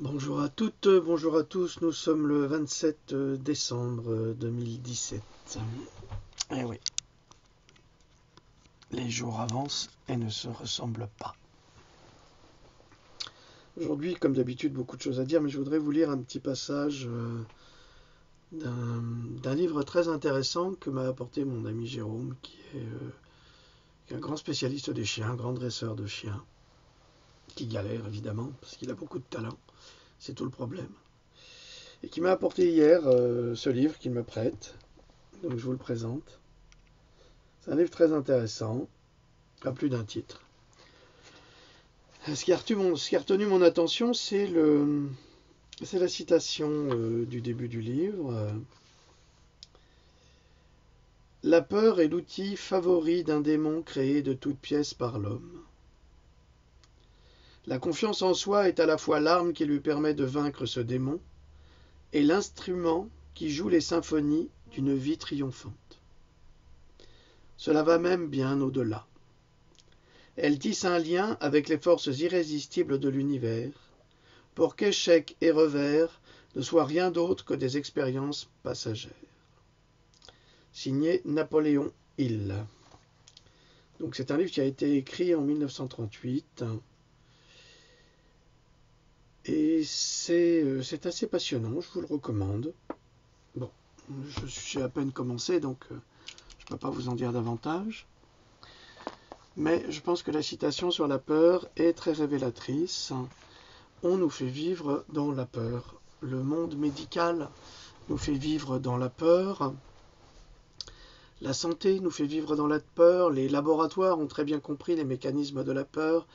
Bonjour à toutes, bonjour à tous, nous sommes le 27 décembre 2017. Eh oui, les jours avancent et ne se ressemblent pas. Aujourd'hui, comme d'habitude, beaucoup de choses à dire, mais je voudrais vous lire un petit passage d'un livre très intéressant que m'a apporté mon ami Jérôme, qui est un grand spécialiste des chiens, un grand dresseur de chiens, qui galère évidemment, parce qu'il a beaucoup de talent, c'est tout le problème. Et qui m'a apporté hier ce livre qu'il me prête, donc je vous le présente. C'est un livre très intéressant, à plus d'un titre. Ce qui a retenu mon attention, c'est la citation du début du livre. La peur est l'outil favori d'un démon créé de toutes pièces par l'homme. La confiance en soi est à la fois l'arme qui lui permet de vaincre ce démon et l'instrument qui joue les symphonies d'une vie triomphante. Cela va même bien au-delà. Elle tisse un lien avec les forces irrésistibles de l'univers, pour qu'échec et revers ne soient rien d'autre que des expériences passagères. Signé Napoléon Hill. Donc c'est un livre qui a été écrit en 1938 et c'est assez passionnant, je vous le recommande. Bon, j'ai à peine commencé, donc je ne peux pas vous en dire davantage. Mais je pense que la citation sur la peur est très révélatrice. On nous fait vivre dans la peur. Le monde médical nous fait vivre dans la peur. La santé nous fait vivre dans la peur. Les laboratoires ont très bien compris les mécanismes de la peur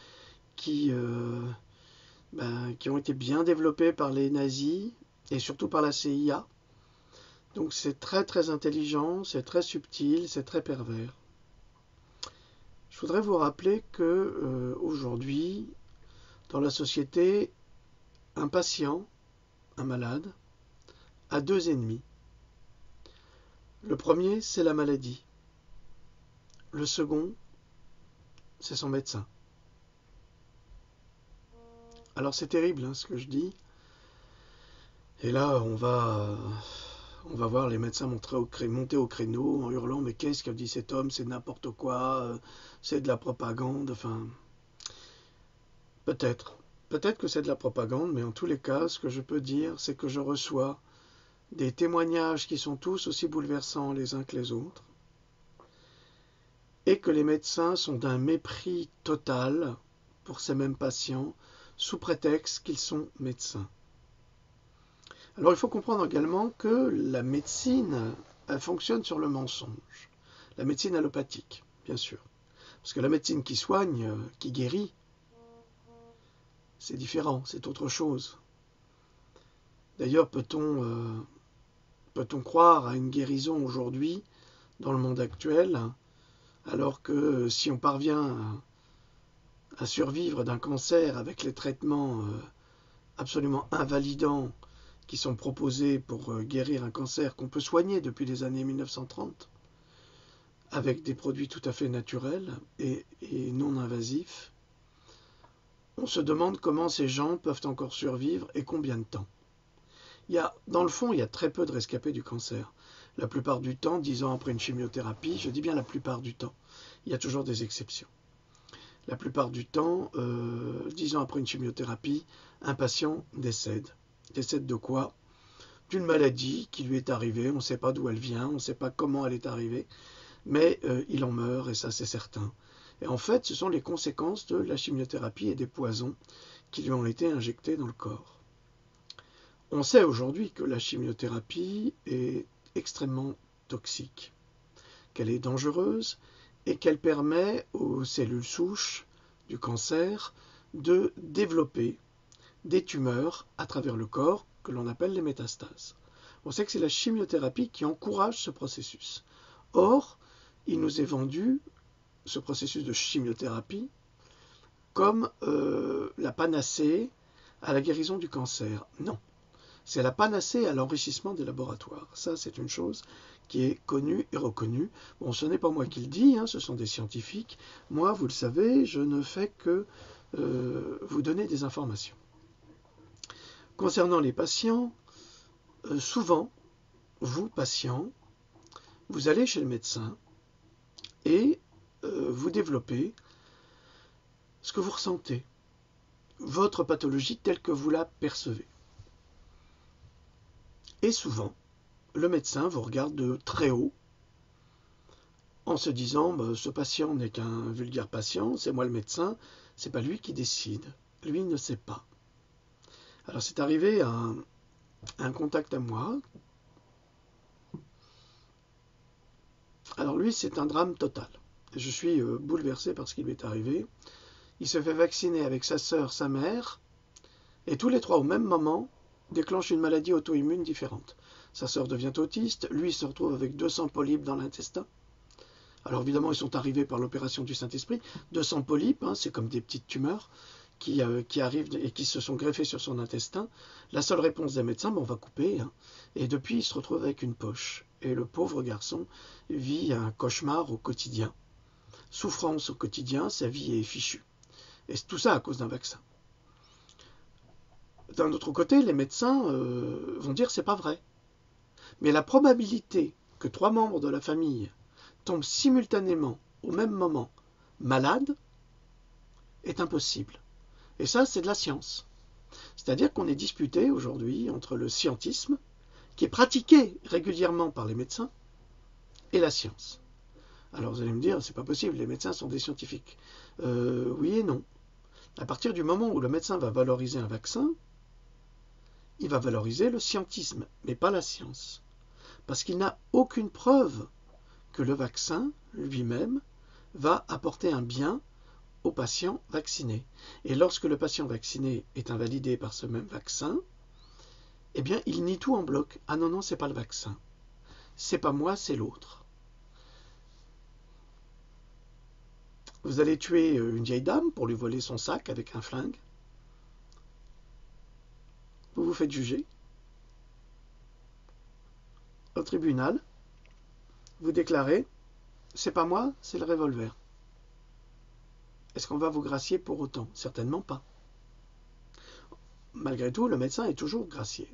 qui ont été bien développés par les nazis et surtout par la CIA. Donc c'est très très intelligent, c'est très subtil, c'est très pervers. Je voudrais vous rappeler que aujourd'hui, dans la société, un patient, un malade, a deux ennemis. Le premier, c'est la maladie. Le second, c'est son médecin. Alors c'est terrible ce que je dis. Et là, on va voir les médecins monter au créneau en hurlant « Mais qu'est-ce qu'a dit cet homme? C'est n'importe quoi, c'est de la propagande. » Enfin, peut-être que c'est de la propagande, mais en tous les cas, ce que je peux dire, c'est que je reçois des témoignages qui sont tous aussi bouleversants les uns que les autres, et que les médecins sont d'un mépris total pour ces mêmes patients, sous prétexte qu'ils sont médecins. Alors il faut comprendre également que la médecine, elle fonctionne sur le mensonge. La médecine allopathique, bien sûr. Parce que la médecine qui soigne, qui guérit, c'est différent, c'est autre chose. D'ailleurs, peut-on croire à une guérison aujourd'hui, dans le monde actuel, alors que si on parvient à survivre d'un cancer avec les traitements absolument invalidants qui sont proposés pour guérir un cancer qu'on peut soigner depuis les années 1930, avec des produits tout à fait naturels et non invasifs, on se demande comment ces gens peuvent encore survivre et combien de temps. Dans le fond, il y a très peu de rescapés du cancer. La plupart du temps, 10 ans après une chimiothérapie, je dis bien la plupart du temps, il y a toujours des exceptions. La plupart du temps, 10 ans après une chimiothérapie, un patient décède. Décède de quoi? D'une maladie qui lui est arrivée, on ne sait pas d'où elle vient, on ne sait pas comment elle est arrivée, mais il en meurt et ça c'est certain. Et en fait, ce sont les conséquences de la chimiothérapie et des poisons qui lui ont été injectés dans le corps. On sait aujourd'hui que la chimiothérapie est extrêmement toxique, qu'elle est dangereuse et qu'elle permet aux cellules souches du cancer de développer des tumeurs à travers le corps que l'on appelle les métastases. On sait que c'est la chimiothérapie qui encourage ce processus. Or, il nous est vendu ce processus de chimiothérapie comme la panacée à la guérison du cancer. Non, c'est la panacée à l'enrichissement des laboratoires. Ça, c'est une chose qui est connue et reconnue. Bon, ce n'est pas moi qui le dis, ce sont des scientifiques. Moi, vous le savez, je ne fais que vous donner des informations. Concernant les patients, souvent, vous, patients, vous allez chez le médecin et vous développez ce que vous ressentez, votre pathologie telle que vous la percevez. Et souvent, le médecin vous regarde de très haut en se disant ce patient n'est qu'un vulgaire patient, c'est moi le médecin, c'est pas lui qui décide, lui ne sait pas. Alors c'est arrivé à un contact à moi. Alors lui, c'est un drame total. Je suis bouleversé par ce qui lui est arrivé. Il se fait vacciner avec sa sœur, sa mère, et tous les trois au même moment déclenchent une maladie auto-immune différente. Sa sœur devient autiste, lui se retrouve avec 200 polypes dans l'intestin. Alors évidemment, ils sont arrivés par l'opération du Saint-Esprit. 200 polypes, c'est comme des petites tumeurs qui arrivent et qui se sont greffées sur son intestin. La seule réponse des médecins, on va couper. Et depuis, il se retrouve avec une poche. Et le pauvre garçon vit un cauchemar au quotidien. Souffrance au quotidien, sa vie est fichue. Et tout ça à cause d'un vaccin. D'un autre côté, les médecins vont dire c'est pas vrai. Mais la probabilité que 3 membres de la famille tombent simultanément, au même moment, malades, est impossible. Et ça, c'est de la science. C'est-à-dire qu'on est disputé aujourd'hui entre le scientisme, qui est pratiqué régulièrement par les médecins, et la science. Alors vous allez me dire, c'est pas possible, les médecins sont des scientifiques. Oui et non. À partir du moment où le médecin va valoriser un vaccin, il va valoriser le scientisme, mais pas la science. Parce qu'il n'a aucune preuve que le vaccin lui-même va apporter un bien au patient vacciné. Et lorsque le patient vacciné est invalidé par ce même vaccin, eh bien, il nie tout en bloc. Ah non, non, c'est pas le vaccin. C'est pas moi, c'est l'autre. Vous allez tuer une vieille dame pour lui voler son sac avec un flingue. Vous vous faites juger. Au tribunal, vous déclarez, c'est pas moi, c'est le revolver. Est-ce qu'on va vous gracier pour autant? Certainement pas. Malgré tout, le médecin est toujours gracié.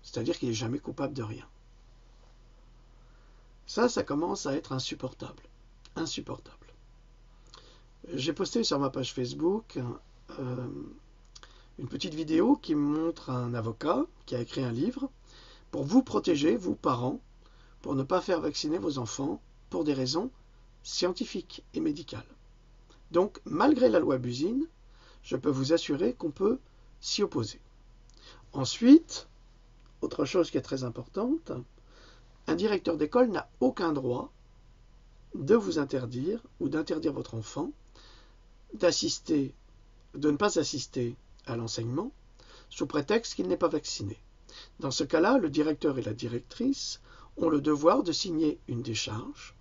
C'est-à-dire qu'il n'est jamais coupable de rien. Ça commence à être insupportable. Insupportable. J'ai posté sur ma page Facebook une petite vidéo qui montre un avocat qui a écrit un livre pour vous protéger, vous parents, pour ne pas faire vacciner vos enfants pour des raisons scientifiques et médicales. Donc, malgré la loi Busine, je peux vous assurer qu'on peut s'y opposer. Ensuite, autre chose qui est très importante, un directeur d'école n'a aucun droit de vous interdire ou d'interdire votre enfant de ne pas assister à l'enseignement sous prétexte qu'il n'est pas vacciné. Dans ce cas-là, le directeur et la directrice ont le devoir de signer une décharge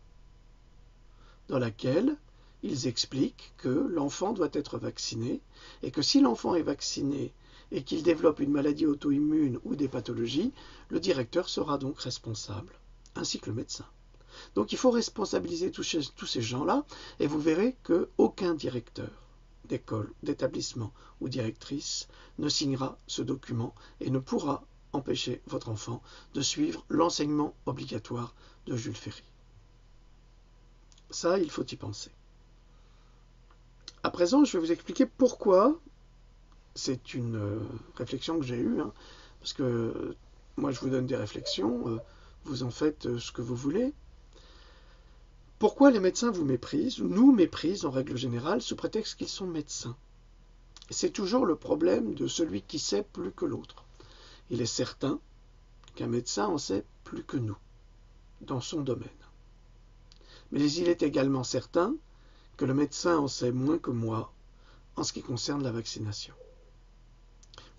dans laquelle ils expliquent que l'enfant doit être vacciné et que si l'enfant est vacciné et qu'il développe une maladie auto-immune ou des pathologies, le directeur sera donc responsable, ainsi que le médecin. Donc il faut responsabiliser tous ces gens-là et vous verrez qu'aucun directeur d'école, d'établissement ou directrice ne signera ce document et ne pourra empêcher votre enfant de suivre l'enseignement obligatoire de Jules Ferry. Ça, il faut y penser. À présent, je vais vous expliquer pourquoi. C'est une réflexion que j'ai eue, parce que moi je vous donne des réflexions, vous en faites ce que vous voulez. Pourquoi les médecins vous méprisent, ou nous méprisent en règle générale, sous prétexte qu'ils sont médecins? C'est toujours le problème de celui qui sait plus que l'autre. Il est certain qu'un médecin en sait plus que nous, dans son domaine. Mais il est également certain que le médecin en sait moins que moi en ce qui concerne la vaccination.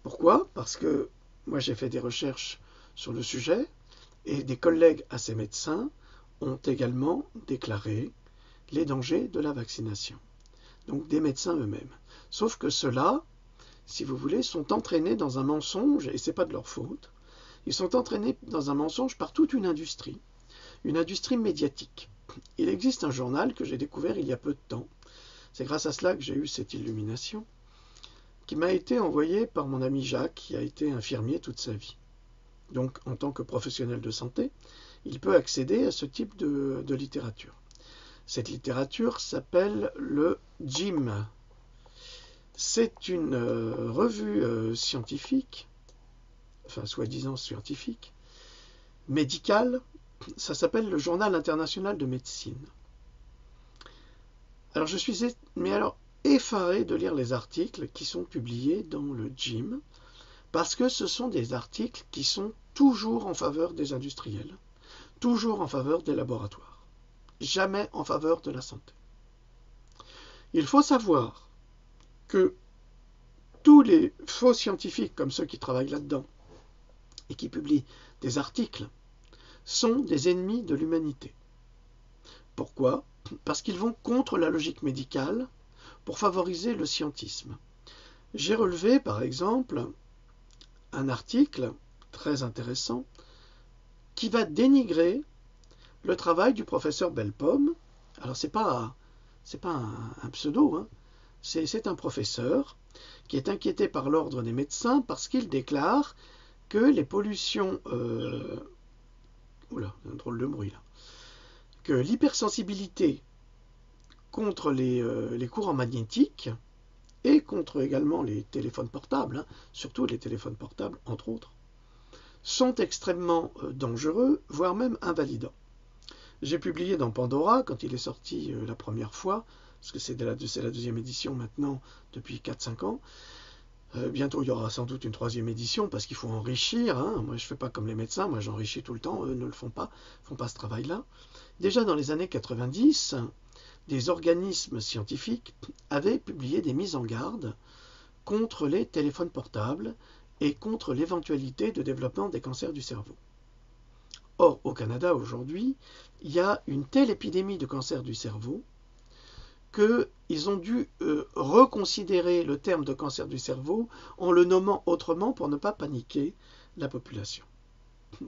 Pourquoi? Parce que moi j'ai fait des recherches sur le sujet et des collègues à ces médecins ont également déclaré les dangers de la vaccination. Donc des médecins eux-mêmes. Sauf que ceux-là, si vous voulez, sont entraînés dans un mensonge, et ce n'est pas de leur faute, ils sont entraînés dans un mensonge par toute une industrie médiatique. Il existe un journal que j'ai découvert il y a peu de temps, c'est grâce à cela que j'ai eu cette illumination, qui m'a été envoyé par mon ami Jacques, qui a été infirmier toute sa vie. Donc, en tant que professionnel de santé, il peut accéder à ce type de littérature. Cette littérature s'appelle le JIM. C'est une revue scientifique, enfin soi-disant scientifique, médicale. Ça s'appelle le Journal international de médecine. Alors je suis effaré de lire les articles qui sont publiés dans le JIM, parce que ce sont des articles qui sont toujours en faveur des industriels, toujours en faveur des laboratoires, jamais en faveur de la santé. Il faut savoir que tous les faux scientifiques, comme ceux qui travaillent là-dedans et qui publient des articles, sont des ennemis de l'humanité. Pourquoi ? Parce qu'ils vont contre la logique médicale pour favoriser le scientisme. J'ai relevé, par exemple, un article très intéressant qui va dénigrer le travail du professeur Bellepomme. Alors, c'est pas un pseudo, hein. C'est un professeur qui est inquiété par l'ordre des médecins parce qu'il déclare que les pollutions... Oula, un drôle de bruit là. Que l'hypersensibilité contre les courants magnétiques et contre également les téléphones portables, hein, surtout les téléphones portables entre autres, sont extrêmement dangereux, voire même invalidants. J'ai publié dans Pandora, quand il est sorti la première fois, parce que c'est la deuxième édition maintenant, depuis 4-5 ans, bientôt il y aura sans doute une troisième édition, parce qu'il faut enrichir, hein. Moi je ne fais pas comme les médecins, moi j'enrichis tout le temps, eux ne le font pas ce travail-là. Déjà dans les années 90, des organismes scientifiques avaient publié des mises en garde contre les téléphones portables et contre l'éventualité de développement des cancers du cerveau. Or, au Canada, aujourd'hui, il y a une telle épidémie de cancer du cerveau qu'ils ont dû reconsidérer le terme de cancer du cerveau en le nommant autrement pour ne pas paniquer la population.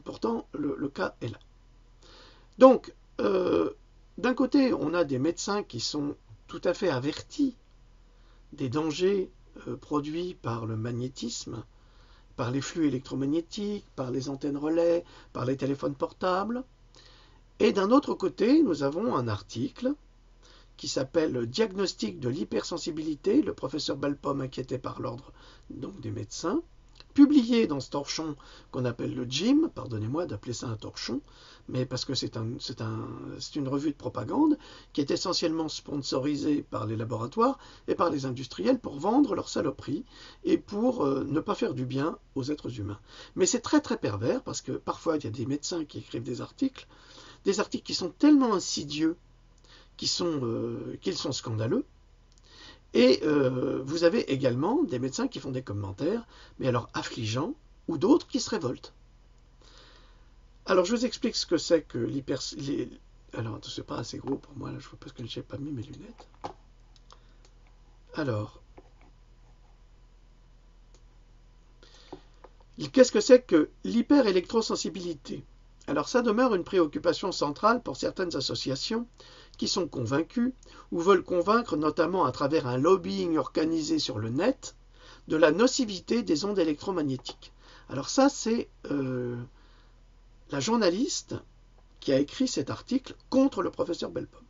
Pourtant, le cas est là. Donc, d'un côté, on a des médecins qui sont tout à fait avertis des dangers produits par le magnétisme, par les flux électromagnétiques, par les antennes relais, par les téléphones portables. Et d'un autre côté, nous avons un article qui s'appelle « Diagnostic de l'hypersensibilité », le professeur Bellepomme inquiété par l'ordre donc des médecins, publié dans ce torchon qu'on appelle le JIM, pardonnez-moi d'appeler ça un torchon, mais parce que c'est une revue de propagande qui est essentiellement sponsorisée par les laboratoires et par les industriels pour vendre leurs saloperies et pour ne pas faire du bien aux êtres humains. Mais c'est très très pervers parce que parfois il y a des médecins qui écrivent des articles qui sont tellement insidieux qu'ils sont scandaleux. Et vous avez également des médecins qui font des commentaires, mais alors affligeants, ou d'autres qui se révoltent. Alors je vous explique ce que c'est que Alors, c'est pas assez gros pour moi, là, je vois parce que je n'ai pas mis mes lunettes. Alors, qu'est-ce que c'est que l'hyperélectrosensibilité ? Alors ça demeure une préoccupation centrale pour certaines associations qui sont convaincus ou veulent convaincre, notamment à travers un lobbying organisé sur le net, de la nocivité des ondes électromagnétiques. Alors ça, c'est la journaliste qui a écrit cet article contre le professeur Bellepomme.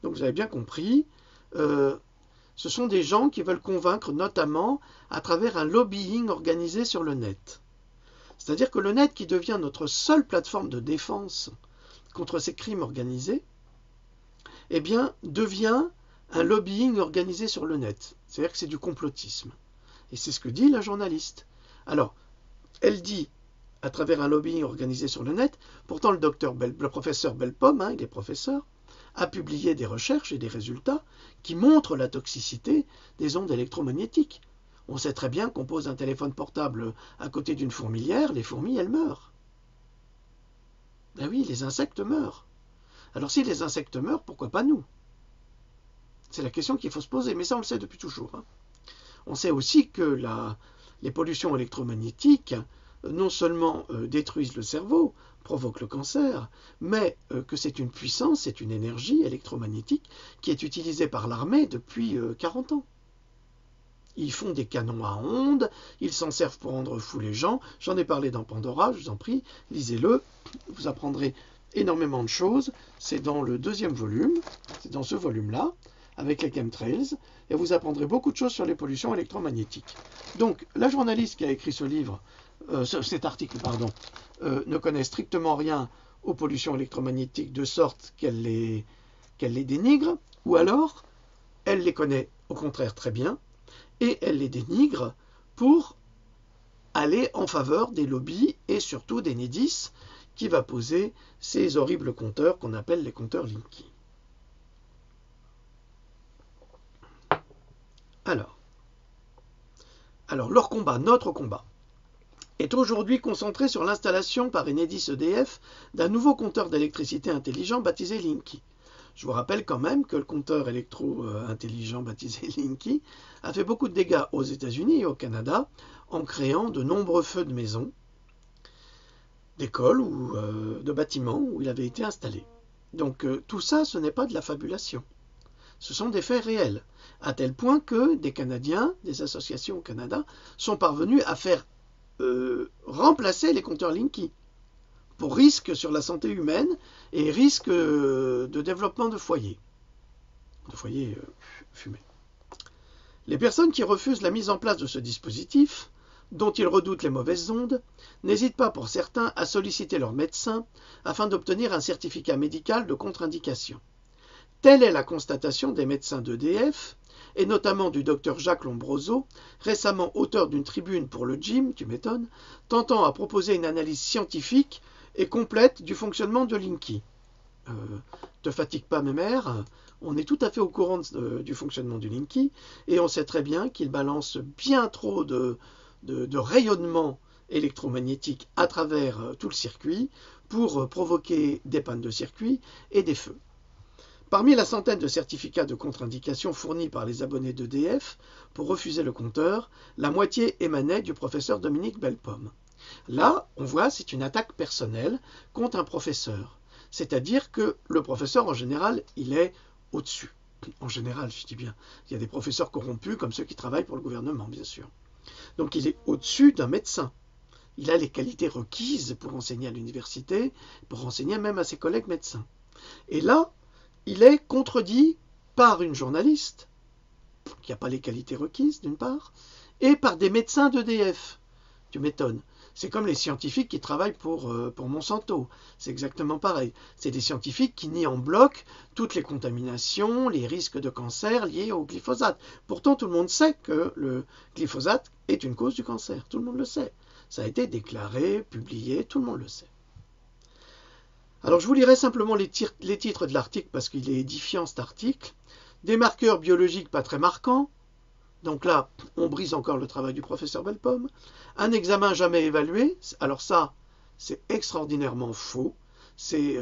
Donc vous avez bien compris, ce sont des gens qui veulent convaincre, notamment à travers un lobbying organisé sur le net. C'est-à-dire que le net, qui devient notre seule plateforme de défense contre ces crimes organisés, eh bien, devient un lobbying organisé sur le net. C'est-à-dire que c'est du complotisme. Et c'est ce que dit la journaliste. Alors, elle dit, à travers un lobbying organisé sur le net, pourtant le professeur Bellepomme, hein, il est professeur, a publié des recherches et des résultats qui montrent la toxicité des ondes électromagnétiques. On sait très bien qu'on pose un téléphone portable à côté d'une fourmilière, les fourmis, elles meurent. Ben oui, les insectes meurent. Alors si les insectes meurent, pourquoi pas nous? C'est la question qu'il faut se poser, mais ça on le sait depuis toujours. Hein. On sait aussi que les pollutions électromagnétiques non seulement détruisent le cerveau, provoquent le cancer, mais que c'est une puissance, c'est une énergie électromagnétique qui est utilisée par l'armée depuis 40 ans. Ils font des canons à ondes, ils s'en servent pour rendre fous les gens. J'en ai parlé dans Pandora, je vous en prie, lisez-le. Vous apprendrez énormément de choses. C'est dans le 2e volume, c'est dans ce volume-là, avec les chemtrails, et vous apprendrez beaucoup de choses sur les pollutions électromagnétiques. Donc, la journaliste qui a écrit cet article, ne connaît strictement rien aux pollutions électromagnétiques de sorte qu'elle les dénigre, ou alors elle les connaît au contraire très bien, et elle les dénigre pour aller en faveur des lobbies et surtout d'Enedis, qui va poser ces horribles compteurs qu'on appelle les compteurs Linky. Alors leur combat, notre combat, est aujourd'hui concentré sur l'installation par Enedis EDF d'un nouveau compteur d'électricité intelligent baptisé Linky. Je vous rappelle quand même que le compteur électro-intelligent baptisé Linky a fait beaucoup de dégâts aux États-Unis et au Canada en créant de nombreux feux de maisons, d'écoles ou de bâtiments où il avait été installé. Donc tout ça, ce n'est pas de la fabulation. Ce sont des faits réels, à tel point que des Canadiens, des associations au Canada, sont parvenus à faire remplacer les compteurs Linky pour risque sur la santé humaine et risque de développement de foyers fumés. Les personnes qui refusent la mise en place de ce dispositif, dont ils redoutent les mauvaises ondes, n'hésitent pas pour certains à solliciter leur médecin afin d'obtenir un certificat médical de contre-indication. Telle est la constatation des médecins d'EDF, et notamment du docteur Jacques Lombroso, récemment auteur d'une tribune pour le JIM, tu m'étonnes, tentant à proposer une analyse scientifique et complète du fonctionnement de Linky. Te fatigue pas mes mères, on est tout à fait au courant du fonctionnement du Linky, et on sait très bien qu'il balance bien trop de rayonnement électromagnétique à travers tout le circuit pour provoquer des pannes de circuit et des feux. Parmi la centaine de certificats de contre-indication fournis par les abonnés d'EDF pour refuser le compteur, la moitié émanait du professeur Dominique Bellepomme. Là, on voit, c'est une attaque personnelle contre un professeur. C'est-à-dire que le professeur, en général, il est au-dessus. En général, je dis bien. Il y a des professeurs corrompus, comme ceux qui travaillent pour le gouvernement, bien sûr. Donc il est au-dessus d'un médecin. Il a les qualités requises pour enseigner à l'université, pour enseigner même à ses collègues médecins. Et là, il est contredit par une journaliste, qui n'a pas les qualités requises, d'une part, et par des médecins d'EDF. Tu m'étonnes. C'est comme les scientifiques qui travaillent pour Monsanto. C'est exactement pareil. C'est des scientifiques qui nient en bloc toutes les contaminations, les risques de cancer liés au glyphosate. Pourtant, tout le monde sait que le glyphosate est une cause du cancer. Tout le monde le sait. Ça a été déclaré, publié, tout le monde le sait. Alors je vous lirai simplement les titres de l'article parce qu'il est édifiant cet article. Des marqueurs biologiques pas très marquants. Donc là, on brise encore le travail du professeur Bellepomme. Un examen jamais évalué. Alors ça, c'est extraordinairement faux. C'est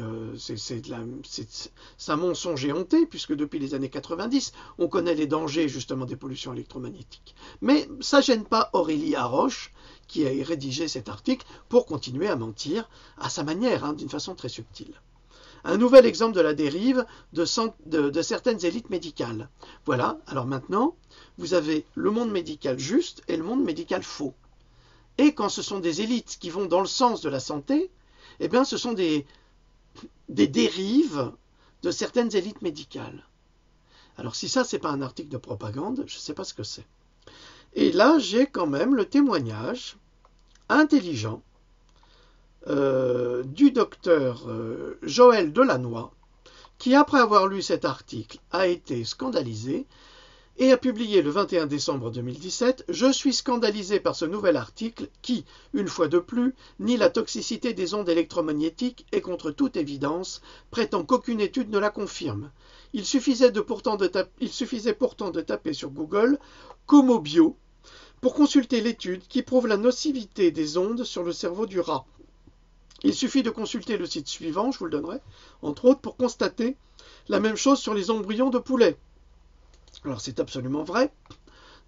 un mensonge éhonté, puisque depuis les années 90, on connaît les dangers justement des pollutions électromagnétiques. Mais ça ne gêne pas Aurélie Haroche, qui a rédigé cet article, pour continuer à mentir à sa manière, d'une façon très subtile. Un nouvel exemple de la dérive de certaines élites médicales. Voilà, alors maintenant, vous avez le monde médical juste et le monde médical faux. Et quand ce sont des élites qui vont dans le sens de la santé, eh bien ce sont des dérives de certaines élites médicales. Alors si ça, c'est pas un article de propagande, je ne sais pas ce que c'est. Et là, j'ai quand même le témoignage intelligent du docteur Joël Delannoy, qui, après avoir lu cet article, a été scandalisé et a publié le 21 décembre 2017 « Je suis scandalisé par ce nouvel article qui, une fois de plus, nie la toxicité des ondes électromagnétiques et contre toute évidence, prétend qu'aucune étude ne la confirme. Il suffisait pourtant de taper sur Google « Como Bio » pour consulter l'étude qui prouve la nocivité des ondes sur le cerveau du rat. Il suffit de consulter le site suivant, je vous le donnerai, entre autres, pour constater la même chose sur les embryons de poulet. Alors c'est absolument vrai.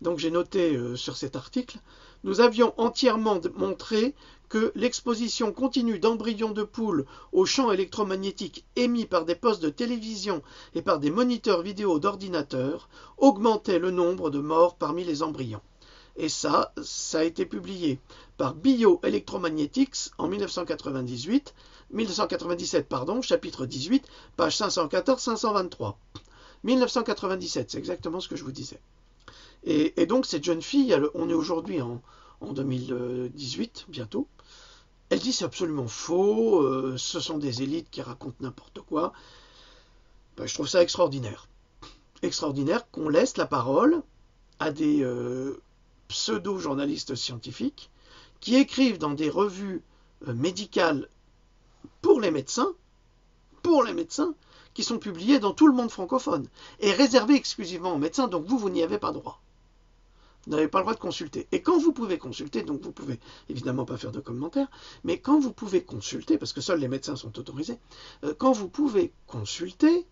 Donc j'ai noté sur cet article, nous avions entièrement montré que l'exposition continue d'embryons de poules aux champs électromagnétiques émis par des postes de télévision et par des moniteurs vidéo d'ordinateur augmentait le nombre de morts parmi les embryons. Et ça a été publié par Bioelectromagnetics en 1997, chapitre 18, page 514-523. 1997, c'est exactement ce que je vous disais. Et donc cette jeune fille, on est aujourd'hui en 2018, bientôt, elle dit c'est absolument faux, ce sont des élites qui racontent n'importe quoi. Ben, je trouve ça extraordinaire. Extraordinaire qu'on laisse la parole à des pseudo-journalistes scientifiques qui écrivent dans des revues médicales pour les médecins, qui sont publiées dans tout le monde francophone et réservées exclusivement aux médecins, donc vous n'y avez pas droit. Vous n'avez pas le droit de consulter. Et quand vous pouvez consulter, donc vous pouvez évidemment pas faire de commentaires, mais quand vous pouvez consulter, parce que seuls les médecins sont autorisés, quand vous pouvez consulter,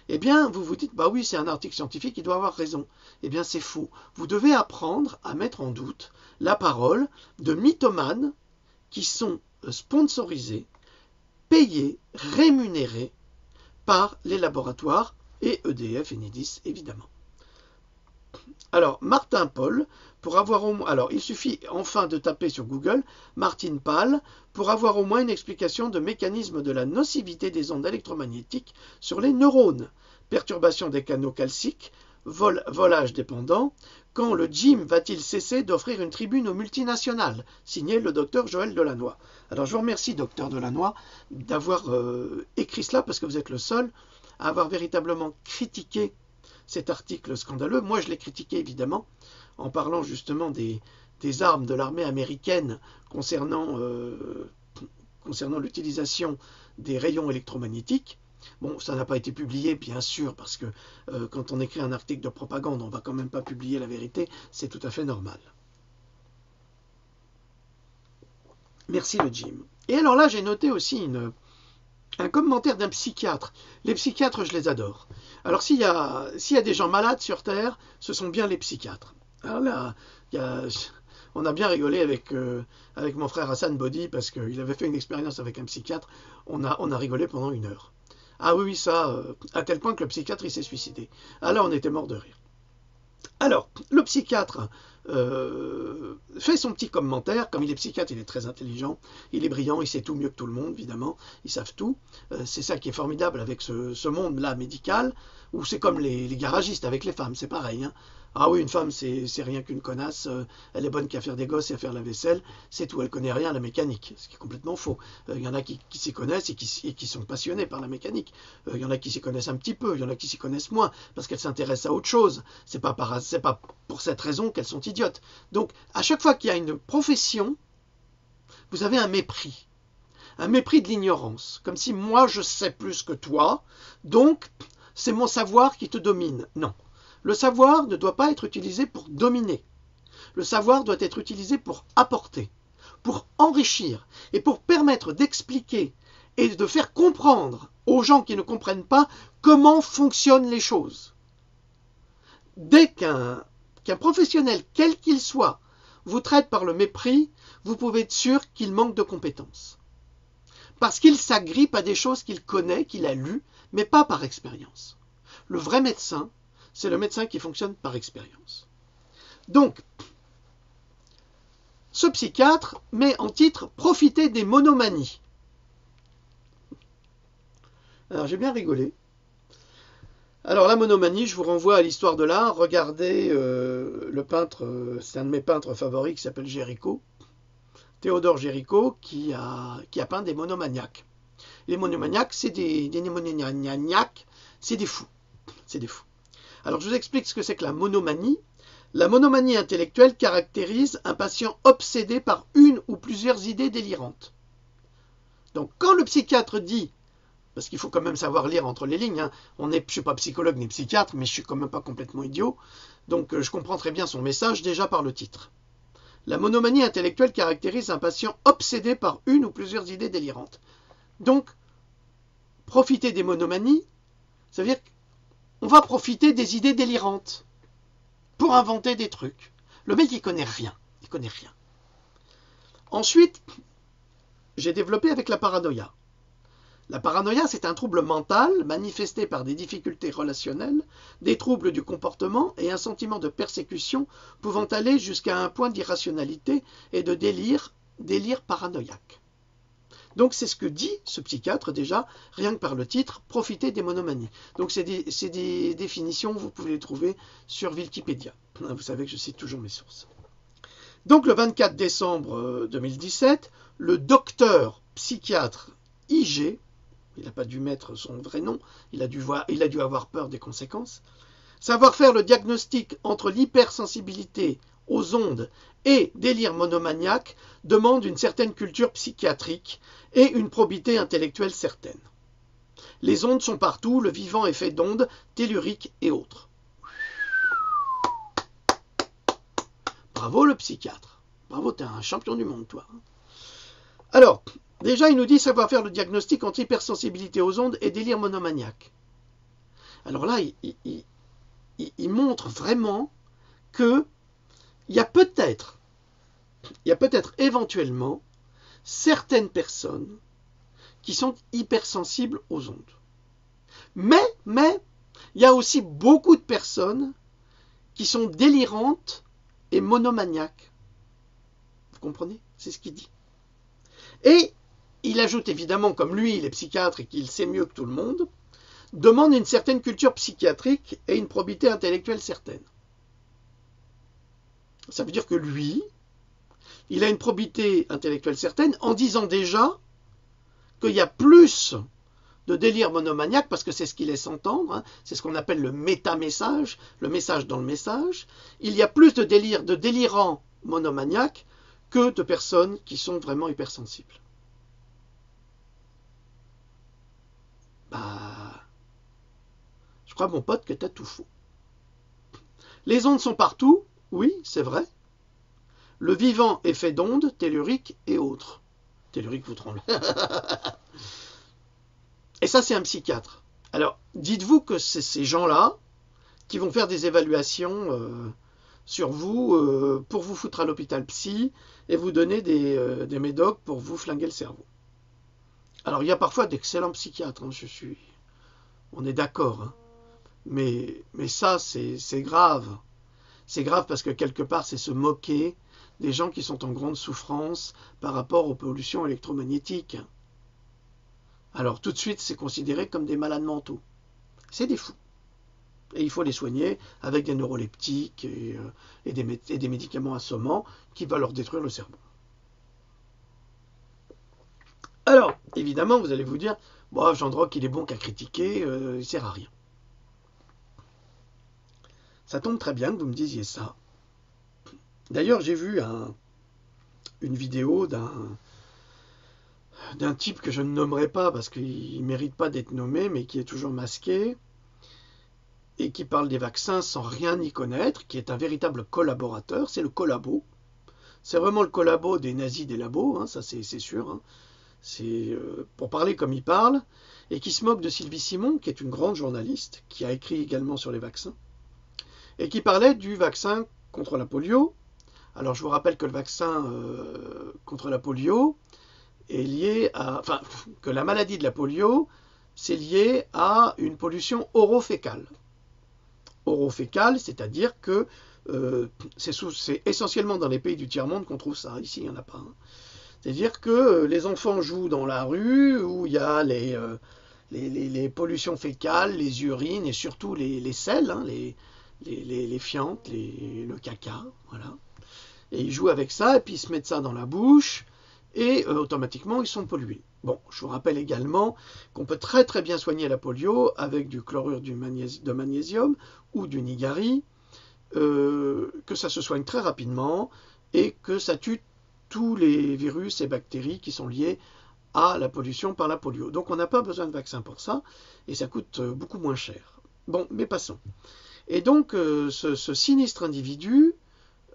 eh bien vous vous dites, bah oui, c'est un article scientifique, il doit avoir raison. Eh bien c'est faux. Vous devez apprendre à mettre en doute la parole de mythomanes qui sont sponsorisés, payés, rémunérés par les laboratoires et EDF et Enedis, évidemment. Alors, Martin Pall, pour avoir au moins... Alors, il suffit enfin de taper sur Google Martin Pall pour avoir au moins une explication de mécanisme de la nocivité des ondes électromagnétiques sur les neurones. Perturbation des canaux calciques, volage dépendant. Quand le gym va-t-il cesser d'offrir une tribune aux multinationales? Signé le docteur Joël Delannoy. Alors, je vous remercie, docteur Delannoy, d'avoir écrit cela parce que vous êtes le seul à avoir véritablement critiqué cet article scandaleux. Moi, je l'ai critiqué évidemment en parlant justement des armes de l'armée américaine concernant l'utilisation des rayons électromagnétiques. Bon, ça n'a pas été publié, bien sûr, parce que quand on écrit un article de propagande, on ne va quand même pas publier la vérité, c'est tout à fait normal. Merci le Jim. Et alors là, j'ai noté aussi un commentaire d'un psychiatre. Les psychiatres, je les adore. Alors s'il y a des gens malades sur Terre, ce sont bien les psychiatres. Alors là, on a bien rigolé avec mon frère Hassan Bodi parce qu'il avait fait une expérience avec un psychiatre. On a rigolé pendant 1 heure. Ah oui, ça, à tel point que le psychiatre il s'est suicidé. Ah là, on était mort de rire. Alors, le psychiatre fait son petit commentaire. Comme il est psychiatre, il est très intelligent, il est brillant, il sait tout mieux que tout le monde, évidemment, ils savent tout. C'est ça qui est formidable avec ce monde-là médical, où c'est comme les garagistes avec les femmes, c'est pareil. Hein. Ah oui, une femme, c'est rien qu'une connasse, elle est bonne qu'à faire des gosses et à faire la vaisselle, c'est tout, elle connaît rien à la mécanique, ce qui est complètement faux. Il y en a qui s'y connaissent et qui sont passionnés par la mécanique. Il y en a qui s'y connaissent un petit peu, il y en a qui s'y connaissent moins, parce qu'elles s'intéressent à autre chose. C'est pas pour cette raison qu'elles sont idiotes. Donc, à chaque fois qu'il y a une profession, vous avez un mépris de l'ignorance, comme si moi je sais plus que toi, donc c'est mon savoir qui te domine. Non. Le savoir ne doit pas être utilisé pour dominer. Le savoir doit être utilisé pour apporter, pour enrichir et pour permettre d'expliquer et de faire comprendre aux gens qui ne comprennent pas comment fonctionnent les choses. Dès qu'un professionnel, quel qu'il soit, vous traite par le mépris, vous pouvez être sûr qu'il manque de compétences. Parce qu'il s'agrippe à des choses qu'il connaît, qu'il a lues, mais pas par expérience. Le vrai médecin, c'est le médecin qui fonctionne par expérience. Donc, ce psychiatre met en titre « Profiter des monomanies ». Alors, j'ai bien rigolé. Alors, la monomanie, je vous renvoie à l'histoire de l'art. Regardez le peintre, c'est un de mes peintres favoris qui s'appelle Géricault, Théodore Géricault, qui a peint des monomaniaques. Les monomaniaques, c'est des fous. C'est des fous. Alors, je vous explique ce que c'est que la monomanie. La monomanie intellectuelle caractérise un patient obsédé par une ou plusieurs idées délirantes. Donc, quand le psychiatre dit, parce qu'il faut quand même savoir lire entre les lignes, hein, je ne suis pas psychologue ni psychiatre, mais je ne suis quand même pas complètement idiot, donc je comprends très bien son message déjà par le titre. La monomanie intellectuelle caractérise un patient obsédé par une ou plusieurs idées délirantes. Donc, profiter des monomanies, ça veut dire on va profiter des idées délirantes pour inventer des trucs. Le mec, il connaît rien. Il connaît rien. Ensuite, j'ai développé avec la paranoïa. La paranoïa, c'est un trouble mental manifesté par des difficultés relationnelles, des troubles du comportement et un sentiment de persécution pouvant aller jusqu'à un point d'irrationalité et de délire paranoïaque. Donc c'est ce que dit ce psychiatre déjà, rien que par le titre, profiter des monomanies. Donc c'est des définitions, vous pouvez les trouver sur Wikipédia. Vous savez que je cite toujours mes sources. Donc le 24 décembre 2017, le docteur psychiatre IG, il n'a pas dû mettre son vrai nom, il a dû avoir peur des conséquences, savoir faire le diagnostic entre l'hypersensibilité aux ondes et délire monomaniaque demande une certaine culture psychiatrique et une probité intellectuelle certaine. Les ondes sont partout, le vivant est fait d'ondes, telluriques et autres. Bravo le psychiatre. Bravo, t'es un champion du monde, toi. Alors, déjà, il nous dit savoir faire le diagnostic entre hypersensibilité aux ondes et délire monomaniaque. Alors là, il montre vraiment que il y a peut-être éventuellement certaines personnes qui sont hypersensibles aux ondes. Mais, il y a aussi beaucoup de personnes qui sont délirantes et monomaniaques. Vous comprenez? C'est ce qu'il dit. Et il ajoute évidemment, comme lui, il est psychiatre et qu'il sait mieux que tout le monde, demande une certaine culture psychiatrique et une probité intellectuelle certaine. Ça veut dire que lui, il a une probité intellectuelle certaine en disant déjà qu'il y a plus de délire monomaniaque, parce que c'est ce qu'il laisse entendre, hein, c'est ce qu'on appelle le métamessage, le message dans le message. Il y a plus de délirants monomaniaques que de personnes qui sont vraiment hypersensibles. Je crois, mon pote, que tu as tout faux. Les ondes sont partout, oui, c'est vrai. Le vivant est fait d'ondes, telluriques et autres. Tellurique, vous tremblez. Et ça, c'est un psychiatre. Alors, dites-vous que c'est ces gens-là qui vont faire des évaluations sur vous pour vous foutre à l'hôpital psy et vous donner des médocs pour vous flinguer le cerveau. Alors, il y a parfois d'excellents psychiatres, hein, on est d'accord. Hein. Mais ça, c'est grave. C'est grave parce que quelque part, c'est se moquer des gens qui sont en grande souffrance par rapport aux pollutions électromagnétiques. Alors tout de suite, c'est considéré comme des malades mentaux. C'est des fous. Et il faut les soigner avec des neuroleptiques et des médicaments assommants qui vont leur détruire le cerveau. Alors, évidemment, vous allez vous dire, bon, Jean Droc, il est bon qu'à critiquer, il ne sert à rien. Ça tombe très bien que vous me disiez ça. D'ailleurs, j'ai vu une vidéo d'un type que je ne nommerai pas parce qu'il ne mérite pas d'être nommé, mais qui est toujours masqué, et qui parle des vaccins sans rien y connaître, qui est un véritable collaborateur, c'est le collabo. C'est vraiment le collabo des nazis des labos, hein, ça c'est sûr. Hein. C'est pour parler comme il parle, et qui se moque de Sylvie Simon, qui est une grande journaliste, qui a écrit également sur les vaccins, et qui parlait du vaccin contre la polio. Alors je vous rappelle que le vaccin contre la polio est lié à... Enfin, que la maladie de la polio, c'est lié à une pollution orofécale. Orofécale, c'est-à-dire que c'est essentiellement dans les pays du tiers-monde qu'on trouve ça. Ici, il n'y en a pas. Hein. C'est-à-dire que les enfants jouent dans la rue où il y a les pollutions fécales, les urines et surtout les selles, hein, les fientes, le caca, voilà. Et ils jouent avec ça, et puis ils se mettent ça dans la bouche, et automatiquement ils sont pollués. Bon, je vous rappelle également qu'on peut très très bien soigner la polio avec du chlorure de magnésium ou du nigari, que ça se soigne très rapidement, et que ça tue tous les virus et bactéries qui sont liés à la pollution par la polio. Donc on n'a pas besoin de vaccin pour ça, et ça coûte beaucoup moins cher. Bon, mais passons. Et donc ce sinistre individu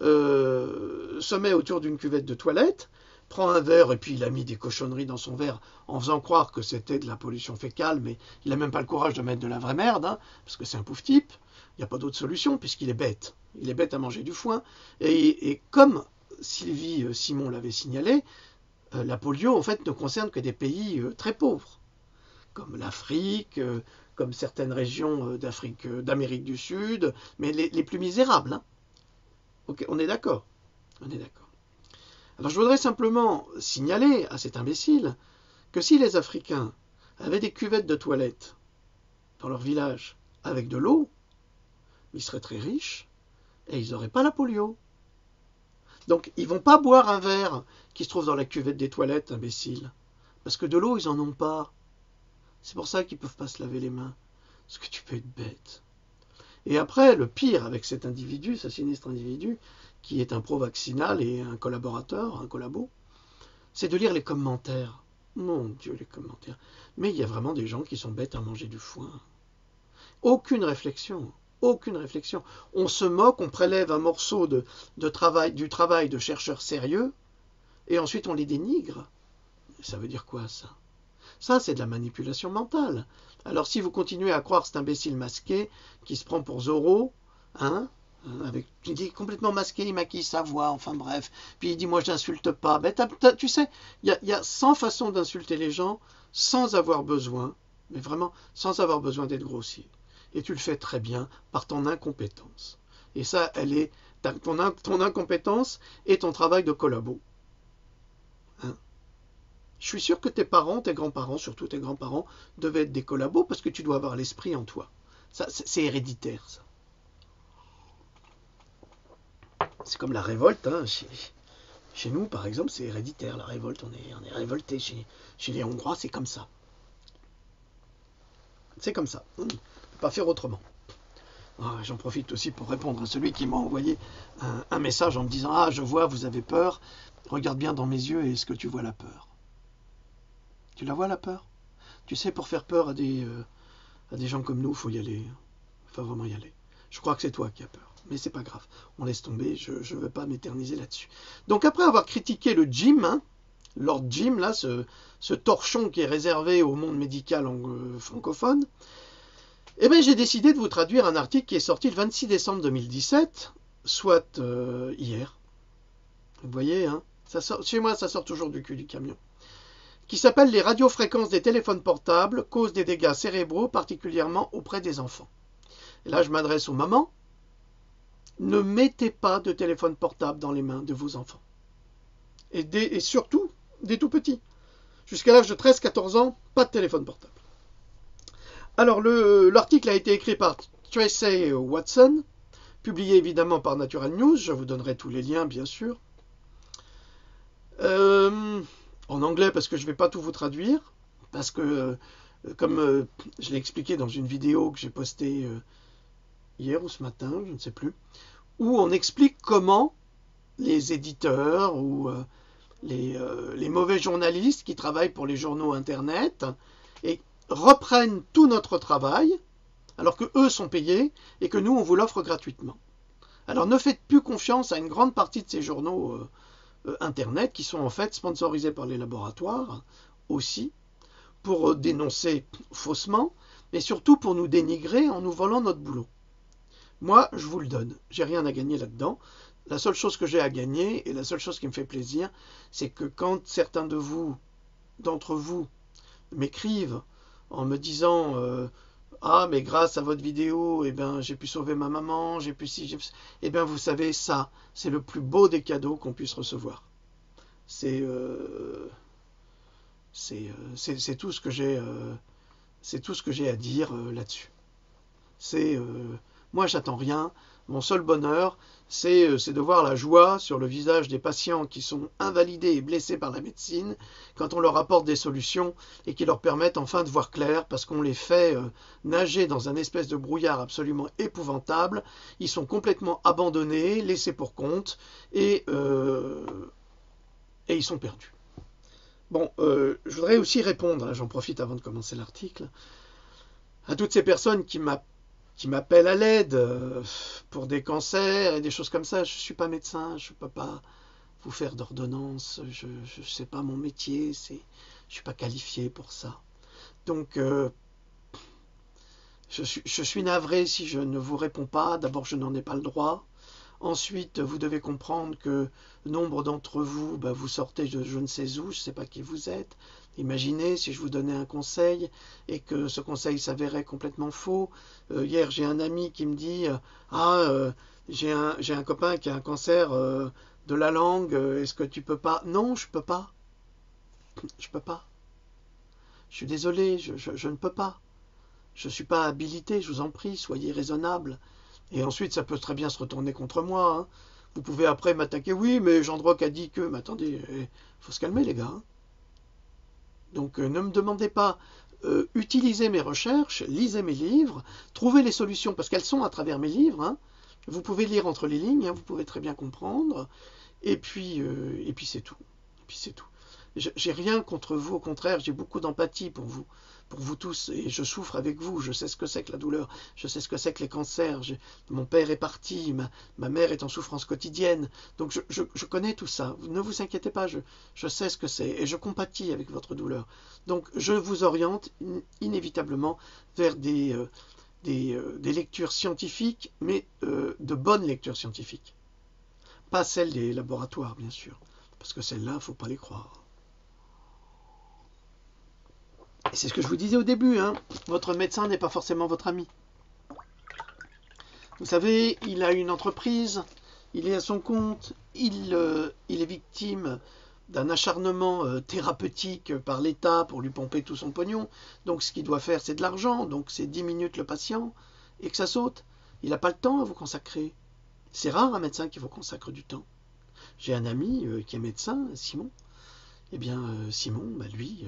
se met autour d'une cuvette de toilette, prend un verre et puis il a mis des cochonneries dans son verre en faisant croire que c'était de la pollution fécale, mais il n'a même pas le courage de mettre de la vraie merde, hein, parce que c'est un pauvre type, il n'y a pas d'autre solution puisqu'il est bête. Il est bête à manger du foin. Et comme Sylvie Simon l'avait signalé, la polio, en fait, ne concerne que des pays très pauvres, comme l'Afrique, comme certaines régions d'Amérique du Sud, mais les plus misérables. Hein. Ok, on est d'accord. On est d'accord. Alors je voudrais simplement signaler à cet imbécile que si les Africains avaient des cuvettes de toilettes dans leur village avec de l'eau, ils seraient très riches et ils n'auraient pas la polio. Donc ils ne vont pas boire un verre qui se trouve dans la cuvette des toilettes, imbécile. Parce que de l'eau, ils n'en ont pas. C'est pour ça qu'ils ne peuvent pas se laver les mains. Parce que tu peux être bête. Et après, le pire avec cet individu, ce sinistre individu, qui est un pro-vaccinal et un collaborateur, un collabo, c'est de lire les commentaires. Mon Dieu, les commentaires. Mais il y a vraiment des gens qui sont bêtes à manger du foin. Aucune réflexion. Aucune réflexion. On se moque, on prélève un morceau du travail de chercheurs sérieux, et ensuite on les dénigre. Ça veut dire quoi, ça? Ça, c'est de la manipulation mentale. Alors si vous continuez à croire cet imbécile masqué qui se prend pour Zorro, hein, il est complètement masqué, il maquille sa voix, enfin bref, puis il dit moi je n'insulte pas. Ben, tu sais, il y a 100 façons d'insulter les gens sans avoir besoin, mais vraiment sans avoir besoin d'être grossier. Et tu le fais très bien par ton incompétence. Et ça, ton incompétence et ton travail de collabo. Hein. Je suis sûr que tes parents, tes grands-parents, surtout tes grands-parents, devaient être des collabos parce que tu dois avoir l'esprit en toi. Ça, c'est héréditaire, ça. C'est comme la révolte. Hein. Chez nous, par exemple, c'est héréditaire, la révolte. On est révolté. Chez les Hongrois, c'est comme ça. C'est comme ça. On ne peut pas faire autrement. J'en profite aussi pour répondre à celui qui m'a envoyé un message en me disant « Ah, je vois, vous avez peur. Regarde bien dans mes yeux et est-ce que tu vois la peur ?» Tu la vois, la peur? Tu sais, pour faire peur à des gens comme nous, il faut y aller. Il faut vraiment y aller. Je crois que c'est toi qui as peur. Mais c'est pas grave. On laisse tomber. Je ne veux pas m'éterniser là-dessus. Donc après avoir critiqué le Jim, hein, Lord Jim, là, ce torchon qui est réservé au monde médical francophone, eh bien, j'ai décidé de vous traduire un article qui est sorti le 26 décembre 2017, soit hier. Vous voyez, hein, chez moi, ça sort toujours du cul du camion. Qui s'appelle « Les radiofréquences des téléphones portables causent des dégâts cérébraux, particulièrement auprès des enfants ». Et là, je m'adresse aux mamans. Ne mettez pas de téléphone portable dans les mains de vos enfants. Et surtout, des tout petits. Jusqu'à l'âge de 13-14 ans, pas de téléphone portable. Alors, l'article a été écrit par Tracy Watson, publié évidemment par Natural News. Je vous donnerai tous les liens, bien sûr. En anglais, parce que je ne vais pas tout vous traduire. Parce que, comme je l'ai expliqué dans une vidéo que j'ai postée hier ou ce matin, je ne sais plus, où on explique comment les éditeurs ou les mauvais journalistes qui travaillent pour les journaux Internet et reprennent tout notre travail, alors que eux sont payés et que nous, on vous l'offre gratuitement. Alors ne faites plus confiance à une grande partie de ces journaux Internet qui sont en fait sponsorisés par les laboratoires aussi, pour dénoncer faussement, mais surtout pour nous dénigrer en nous volant notre boulot. Moi, je vous le donne, j'ai rien à gagner là-dedans. La seule chose que j'ai à gagner, et la seule chose qui me fait plaisir, c'est que quand certains d'entre vous m'écrivent en me disant ah, mais grâce à votre vidéo, eh ben, j'ai pu sauver ma maman, j'ai pu eh bien, vous savez, ça, c'est le plus beau des cadeaux qu'on puisse recevoir. C'est tout ce que j'ai à dire là-dessus. Moi, j'attends rien. Mon seul bonheur, c'est de voir la joie sur le visage des patients qui sont invalidés et blessés par la médecine quand on leur apporte des solutions et qui leur permettent enfin de voir clair parce qu'on les fait nager dans un espèce de brouillard absolument épouvantable. Ils sont complètement abandonnés, laissés pour compte et ils sont perdus. Bon, je voudrais aussi répondre, j'en profite avant de commencer l'article, à toutes ces personnes qui m'appellent à l'aide pour des cancers et des choses comme ça. Je ne suis pas médecin, je ne peux pas vous faire d'ordonnance, je ne sais pas mon métier, je ne suis pas qualifié pour ça. Donc, je suis navré si je ne vous réponds pas. D'abord, je n'en ai pas le droit. Ensuite, vous devez comprendre que nombre d'entre vous, vous sortez de je ne sais où, je ne sais pas qui vous êtes. Imaginez si je vous donnais un conseil et que ce conseil s'avérait complètement faux. Hier, j'ai un ami qui me dit j'ai un copain qui a un cancer de la langue, est-ce que tu peux pas? Non, je peux pas. Je peux pas. Je suis désolé, je ne peux pas. Je ne suis pas habilité, je vous en prie, soyez raisonnable. Et ensuite, ça peut très bien se retourner contre moi. Hein. Vous pouvez après m'attaquer, oui, mais Jean Droc a dit que... Mais attendez, il faut se calmer les gars. Hein. Donc ne me demandez pas, utilisez mes recherches, lisez mes livres, trouvez les solutions, parce qu'elles sont à travers mes livres. Hein. Vous pouvez lire entre les lignes, hein, vous pouvez très bien comprendre. Et puis c'est tout. Et puis c'est tout. J'ai rien contre vous, au contraire, j'ai beaucoup d'empathie pour vous tous, et je souffre avec vous, je sais ce que c'est que la douleur, je sais ce que c'est que les cancers, mon père est parti, ma mère est en souffrance quotidienne, donc je connais tout ça, ne vous inquiétez pas, je sais ce que c'est, et je compatis avec votre douleur. Donc je vous oriente inévitablement vers des lectures scientifiques, mais de bonnes lectures scientifiques. Pas celles des laboratoires, bien sûr, parce que celles-là, il ne faut pas les croire. Et c'est ce que je vous disais au début, hein. Votre médecin n'est pas forcément votre ami. Vous savez, il a une entreprise, il est à son compte, il est victime d'un acharnement thérapeutique par l'État pour lui pomper tout son pognon. Donc ce qu'il doit faire, c'est de l'argent, donc c'est 10 minutes le patient, et que ça saute. Il n'a pas le temps à vous consacrer. C'est rare un médecin qui vous consacre du temps. J'ai un ami qui est médecin, Simon. Eh bien, Simon, lui...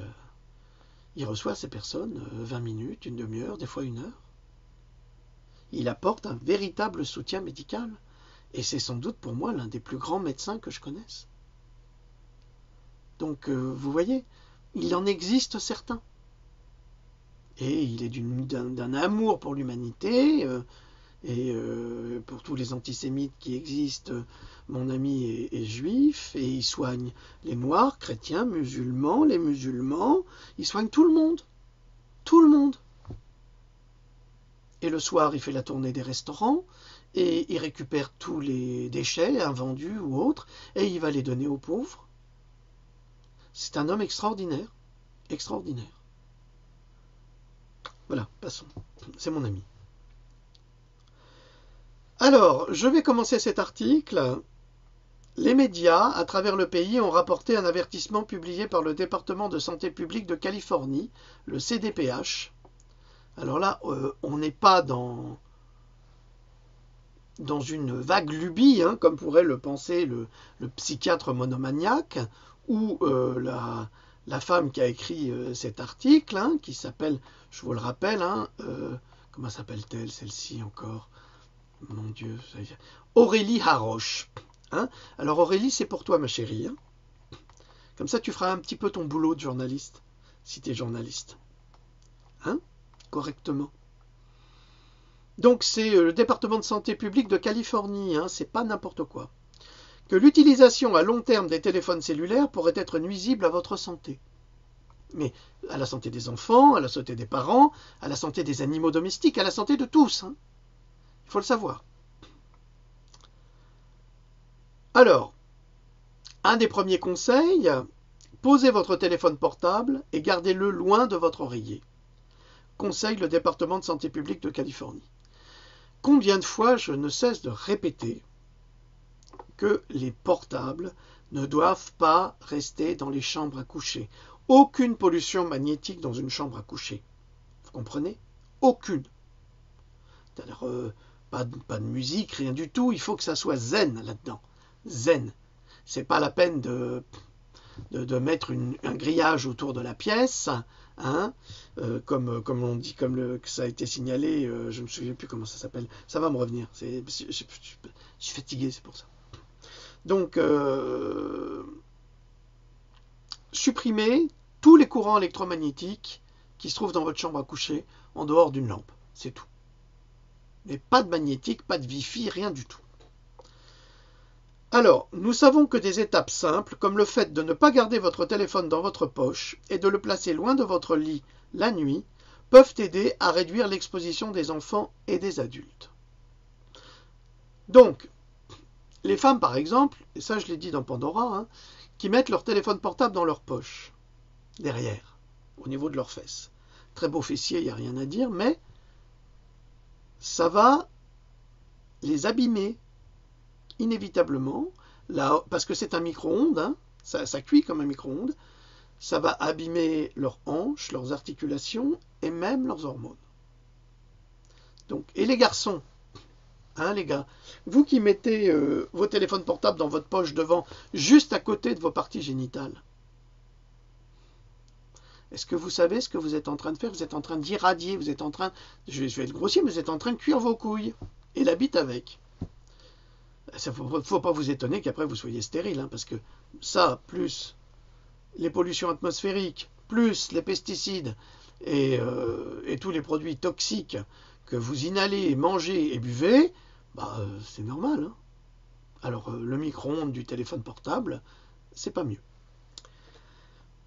il reçoit ces personnes 20 minutes, une demi-heure, des fois 1 heure. Il apporte un véritable soutien médical. Et c'est sans doute pour moi l'un des plus grands médecins que je connaisse. Donc, vous voyez, il en existe certains. Et il est d'un amour pour l'humanité. Et pour tous les antisémites qui existent, mon ami est juif, et il soigne les noirs, chrétiens, musulmans, les musulmans, il soigne tout le monde. Tout le monde. Et le soir, il fait la tournée des restaurants, et il récupère tous les déchets, invendus ou autres, et il va les donner aux pauvres. C'est un homme extraordinaire. Extraordinaire. Voilà, passons. C'est mon ami. Alors, je vais commencer cet article. Les médias, à travers le pays, ont rapporté un avertissement publié par le département de santé publique de Californie, le CDPH. Alors là, on n'est pas dans une vague lubie, hein, comme pourrait le penser le psychiatre monomaniaque, ou la femme qui a écrit cet article, hein, qui s'appelle, je vous le rappelle, hein, comment s'appelle-t-elle celle-ci encore ? Mon Dieu, Aurélie Haroche. Hein? Alors Aurélie, c'est pour toi, ma chérie. Hein? Comme ça, tu feras un petit peu ton boulot de journaliste, si tu es journaliste. Hein? Correctement. Donc, c'est le département de santé publique de Californie, hein? C'est pas n'importe quoi. Que l'utilisation à long terme des téléphones cellulaires pourrait être nuisible à votre santé. Mais à la santé des enfants, à la santé des parents, à la santé des animaux domestiques, à la santé de tous. Hein? Il faut le savoir. Alors, un des premiers conseils, posez votre téléphone portable et gardez-le loin de votre oreiller. Conseille le département de santé publique de Californie. Combien de fois je ne cesse de répéter que les portables ne doivent pas rester dans les chambres à coucher. Aucune pollution magnétique dans une chambre à coucher. Vous comprenez? Aucune. C'est-à-dire, pas de musique, rien du tout. Il faut que ça soit zen là-dedans. Zen. C'est pas la peine de mettre un grillage autour de la pièce, hein, comme on dit, comme ça a été signalé, je ne me souviens plus comment ça s'appelle. Ça va me revenir. Je suis fatigué, c'est pour ça. Donc, supprimez tous les courants électromagnétiques qui se trouvent dans votre chambre à coucher en dehors d'une lampe. C'est tout. Mais pas de magnétique, pas de Wi-Fi, rien du tout. Alors, nous savons que des étapes simples, comme le fait de ne pas garder votre téléphone dans votre poche et de le placer loin de votre lit la nuit, peuvent aider à réduire l'exposition des enfants et des adultes. Donc, les femmes, par exemple, et ça je l'ai dit dans Pandora, hein, qui mettent leur téléphone portable dans leur poche, derrière, au niveau de leurs fesses. Très beau fessier, il n'y a rien à dire, mais ça va les abîmer inévitablement, là, parce que c'est un micro-ondes, hein, ça cuit comme un micro-ondes, ça va abîmer leurs hanches, leurs articulations et même leurs hormones. Donc, et les garçons, hein, les gars, vous qui mettez vos téléphones portables dans votre poche devant, juste à côté de vos parties génitales, est-ce que vous savez ce que vous êtes en train de faire? Vous êtes en train d'irradier, vous êtes en train, je vais être grossier, mais vous êtes en train de cuire vos couilles et la bite avec. Il ne faut pas vous étonner qu'après vous soyez stérile, hein, parce que ça, plus les pollutions atmosphériques, plus les pesticides et tous les produits toxiques que vous inhalez, mangez et buvez, c'est normal. Hein. Alors le micro-ondes du téléphone portable, c'est pas mieux.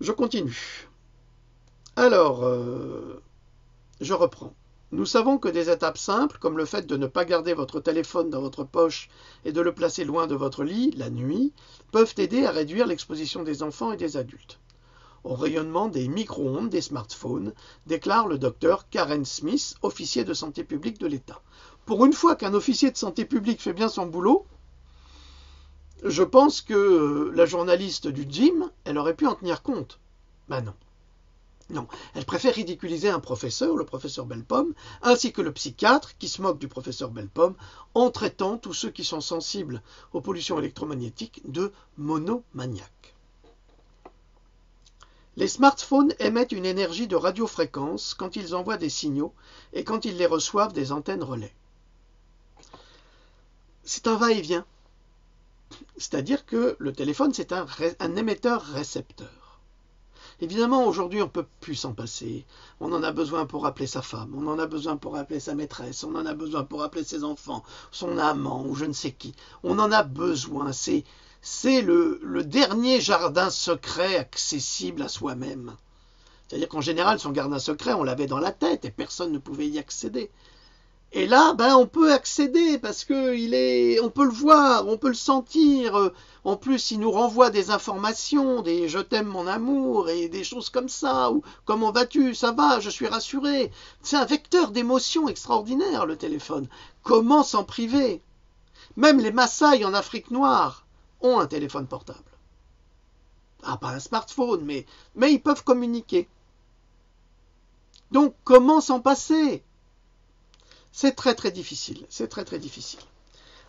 Je continue. Alors, je reprends. Nous savons que des étapes simples, comme le fait de ne pas garder votre téléphone dans votre poche et de le placer loin de votre lit, la nuit, peuvent aider à réduire l'exposition des enfants et des adultes au rayonnement des micro-ondes des smartphones, déclare le docteur Karen Smith, officier de santé publique de l'État. Pour une fois qu'un officier de santé publique fait bien son boulot, je pense que la journaliste du gym, elle aurait pu en tenir compte. Ben non. Non, elle préfère ridiculiser un professeur, le professeur Bellepomme, ainsi que le psychiatre qui se moque du professeur Bellepomme en traitant tous ceux qui sont sensibles aux pollutions électromagnétiques de monomaniaques. Les smartphones émettent une énergie de radiofréquence quand ils envoient des signaux et quand ils les reçoivent des antennes relais. C'est un va-et-vient. C'est-à-dire que le téléphone, c'est un émetteur-récepteur. Évidemment, aujourd'hui, on ne peut plus s'en passer. On en a besoin pour appeler sa femme, on en a besoin pour appeler sa maîtresse, on en a besoin pour appeler ses enfants, son amant ou je ne sais qui. On en a besoin. C'est le dernier jardin secret accessible à soi-même. C'est-à-dire qu'en général, son jardin secret, on l'avait dans la tête et personne ne pouvait y accéder. Et là, on peut accéder parce que on peut le voir, on peut le sentir. En plus, il nous renvoie des informations, des je t'aime mon amour et des choses comme ça, ou comment vas-tu, ça va, je suis rassuré. C'est un vecteur d'émotion extraordinaire, le téléphone. Comment s'en priver? Même les Maasai en Afrique noire ont un téléphone portable. Ah, pas un smartphone, mais ils peuvent communiquer. Donc, comment s'en passer? C'est très très difficile. C'est très très difficile.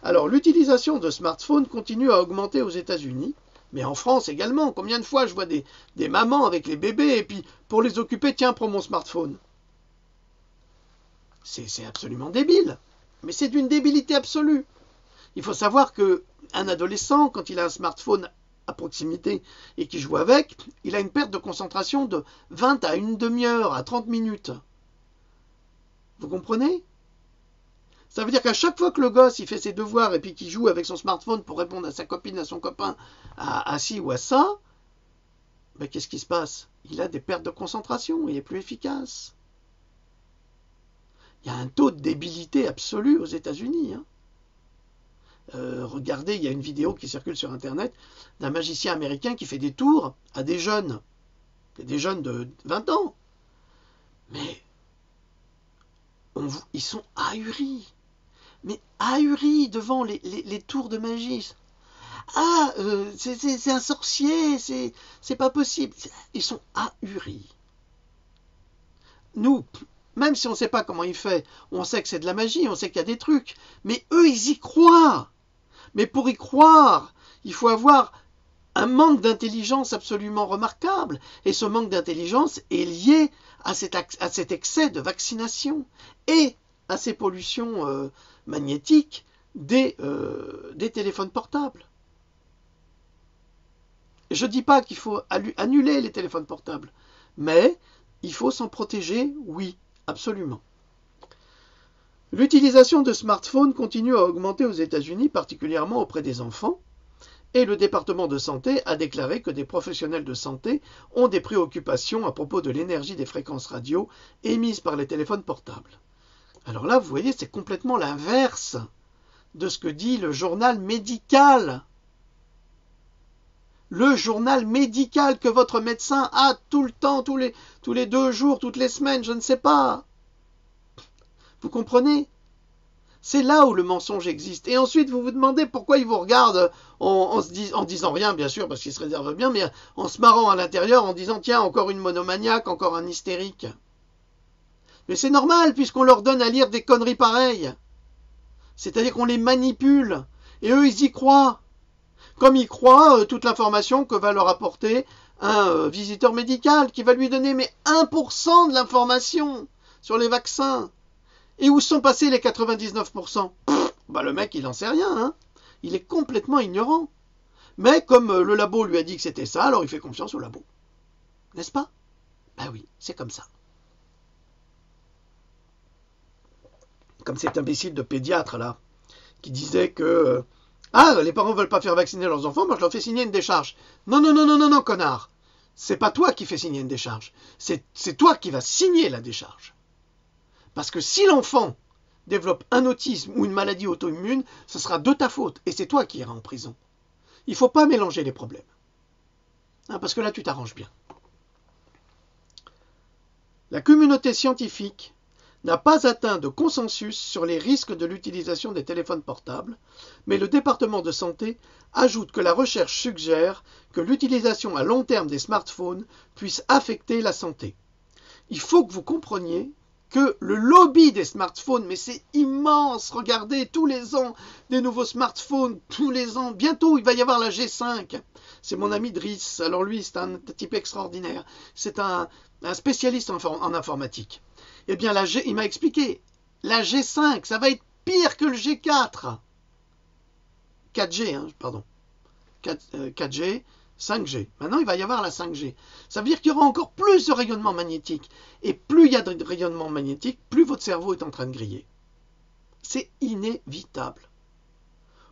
Alors, l'utilisation de smartphones continue à augmenter aux États-Unis, mais en France également. Combien de fois je vois des mamans avec les bébés et puis pour les occuper, tiens, prends mon smartphone. C'est absolument débile. Mais c'est d'une débilité absolue. Il faut savoir qu'un adolescent, quand il a un smartphone à proximité et qu'il joue avec, il a une perte de concentration de 20 à une demi-heure, à 30 minutes. Vous comprenez? Ça veut dire qu'à chaque fois que le gosse il fait ses devoirs et puis qu'il joue avec son smartphone pour répondre à sa copine, à son copain, à ci ou à ça, qu'est-ce qui se passe? Il a des pertes de concentration, il est plus efficace. Il y a un taux de débilité absolu aux États-Unis. Hein. Regardez, il y a une vidéo qui circule sur Internet d'un magicien américain qui fait des tours à des jeunes de 20 ans. Mais ils sont ahuris. Mais ahuris devant les tours de magie. Ah, c'est un sorcier, c'est pas possible. Ils sont ahuris. Nous, même si on ne sait pas comment il fait, on sait que c'est de la magie, on sait qu'il y a des trucs. Mais eux, ils y croient. Mais pour y croire, il faut avoir un manque d'intelligence absolument remarquable. Et ce manque d'intelligence est lié à cet excès de vaccination et à ces pollutions magnétiques des téléphones portables. Je ne dis pas qu'il faut annuler les téléphones portables, mais il faut s'en protéger, oui, absolument. L'utilisation de smartphones continue à augmenter aux États-Unis, particulièrement auprès des enfants, et le département de santé a déclaré que des professionnels de santé ont des préoccupations à propos de l'énergie des fréquences radio émises par les téléphones portables. Alors là, vous voyez, c'est complètement l'inverse de ce que dit le journal médical. Le journal médical que votre médecin a tout le temps, tous les 2 jours, toutes les semaines, je ne sais pas. Vous comprenez? C'est là où le mensonge existe. Et ensuite, vous vous demandez pourquoi il vous regarde en disant rien, bien sûr, parce qu'il se réserve bien, mais en se marrant à l'intérieur, en disant, tiens, encore une monomaniaque, encore un hystérique. Mais c'est normal, puisqu'on leur donne à lire des conneries pareilles. C'est-à-dire qu'on les manipule. Et eux, ils y croient. Comme ils croient toute l'information que va leur apporter un visiteur médical, qui va lui donner mais 1% de l'information sur les vaccins. Et où sont passés les 99%? Le mec, il n'en sait rien. Hein. Il est complètement ignorant. Mais comme le labo lui a dit que c'était ça, alors il fait confiance au labo. N'est-ce pas? Ben oui, c'est comme ça. Comme cet imbécile de pédiatre, là, qui disait que... les parents ne veulent pas faire vacciner leurs enfants, moi je leur fais signer une décharge. Non, non, non, non, non, non, connard. C'est pas toi qui fais signer une décharge. C'est toi qui vas signer la décharge. Parce que si l'enfant développe un autisme ou une maladie auto-immune, ce sera de ta faute. Et c'est toi qui iras en prison. Il ne faut pas mélanger les problèmes. Parce que là, tu t'arranges bien. La communauté scientifique n'a pas atteint de consensus sur les risques de l'utilisation des téléphones portables, mais le département de santé ajoute que la recherche suggère que l'utilisation à long terme des smartphones puisse affecter la santé. Il faut que vous compreniez que le lobby des smartphones, mais c'est immense, regardez, tous les ans, des nouveaux smartphones, tous les ans, bientôt il va y avoir la G5, c'est mon ami Driss, alors lui c'est un type extraordinaire, c'est un spécialiste en informatique. Eh bien, il m'a expliqué, la G5, ça va être pire que le G4. 4G, pardon. 4G, 5G. Maintenant, il va y avoir la 5G. Ça veut dire qu'il y aura encore plus de rayonnement magnétique. Et plus il y a de rayonnement magnétique, plus votre cerveau est en train de griller. C'est inévitable.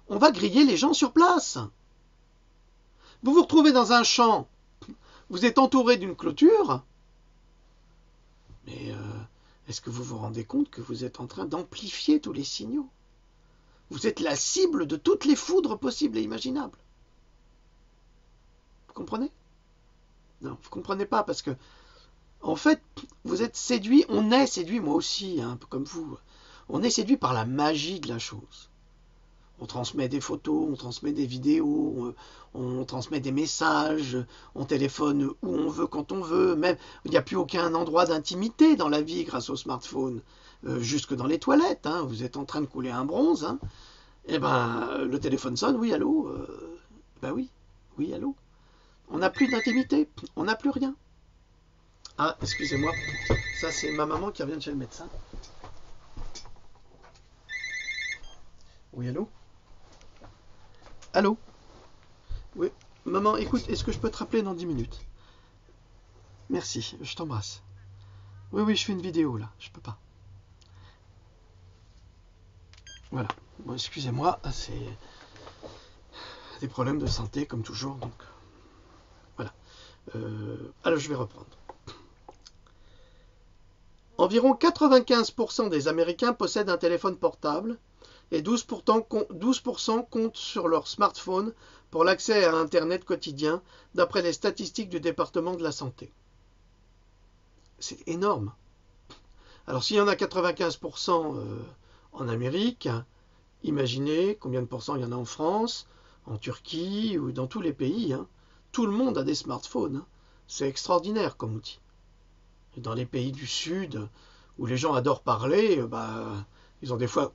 On va griller les gens sur place. Vous vous retrouvez dans un champ, vous êtes entouré d'une clôture, mais... est-ce que vous vous rendez compte que vous êtes en train d'amplifier tous les signaux? Vous êtes la cible de toutes les foudres possibles et imaginables. Vous comprenez? Non, vous ne comprenez pas parce que, en fait, vous êtes séduit, on est séduit, moi aussi, un peu comme vous. On est séduit par la magie de la chose. On transmet des photos, on transmet des vidéos, on transmet des messages, on téléphone où on veut, quand on veut. Même, il n'y a plus aucun endroit d'intimité dans la vie grâce au smartphone. Jusque dans les toilettes, vous êtes en train de couler un bronze. Et le téléphone sonne, oui, allô oui, allô. On n'a plus d'intimité, on n'a plus rien. Ah, excusez-moi, ça c'est ma maman qui revient de chez le médecin. Oui, allô? Allô? Oui, maman, écoute, est-ce que je peux te rappeler dans 10 minutes? Merci, je t'embrasse. Oui, je fais une vidéo là, je peux pas. Voilà, bon, excusez-moi, c'est des problèmes de santé comme toujours, donc voilà. Alors je vais reprendre. Environ 95% des Américains possèdent un téléphone portable et 12% comptent sur leur smartphone pour l'accès à Internet quotidien, d'après les statistiques du département de la santé. C'est énorme. Alors s'il y en a 95% en Amérique, imaginez combien de pourcents il y en a en France, en Turquie ou dans tous les pays. Tout le monde a des smartphones. C'est extraordinaire comme outil. Et dans les pays du Sud, où les gens adorent parler, ils ont des fois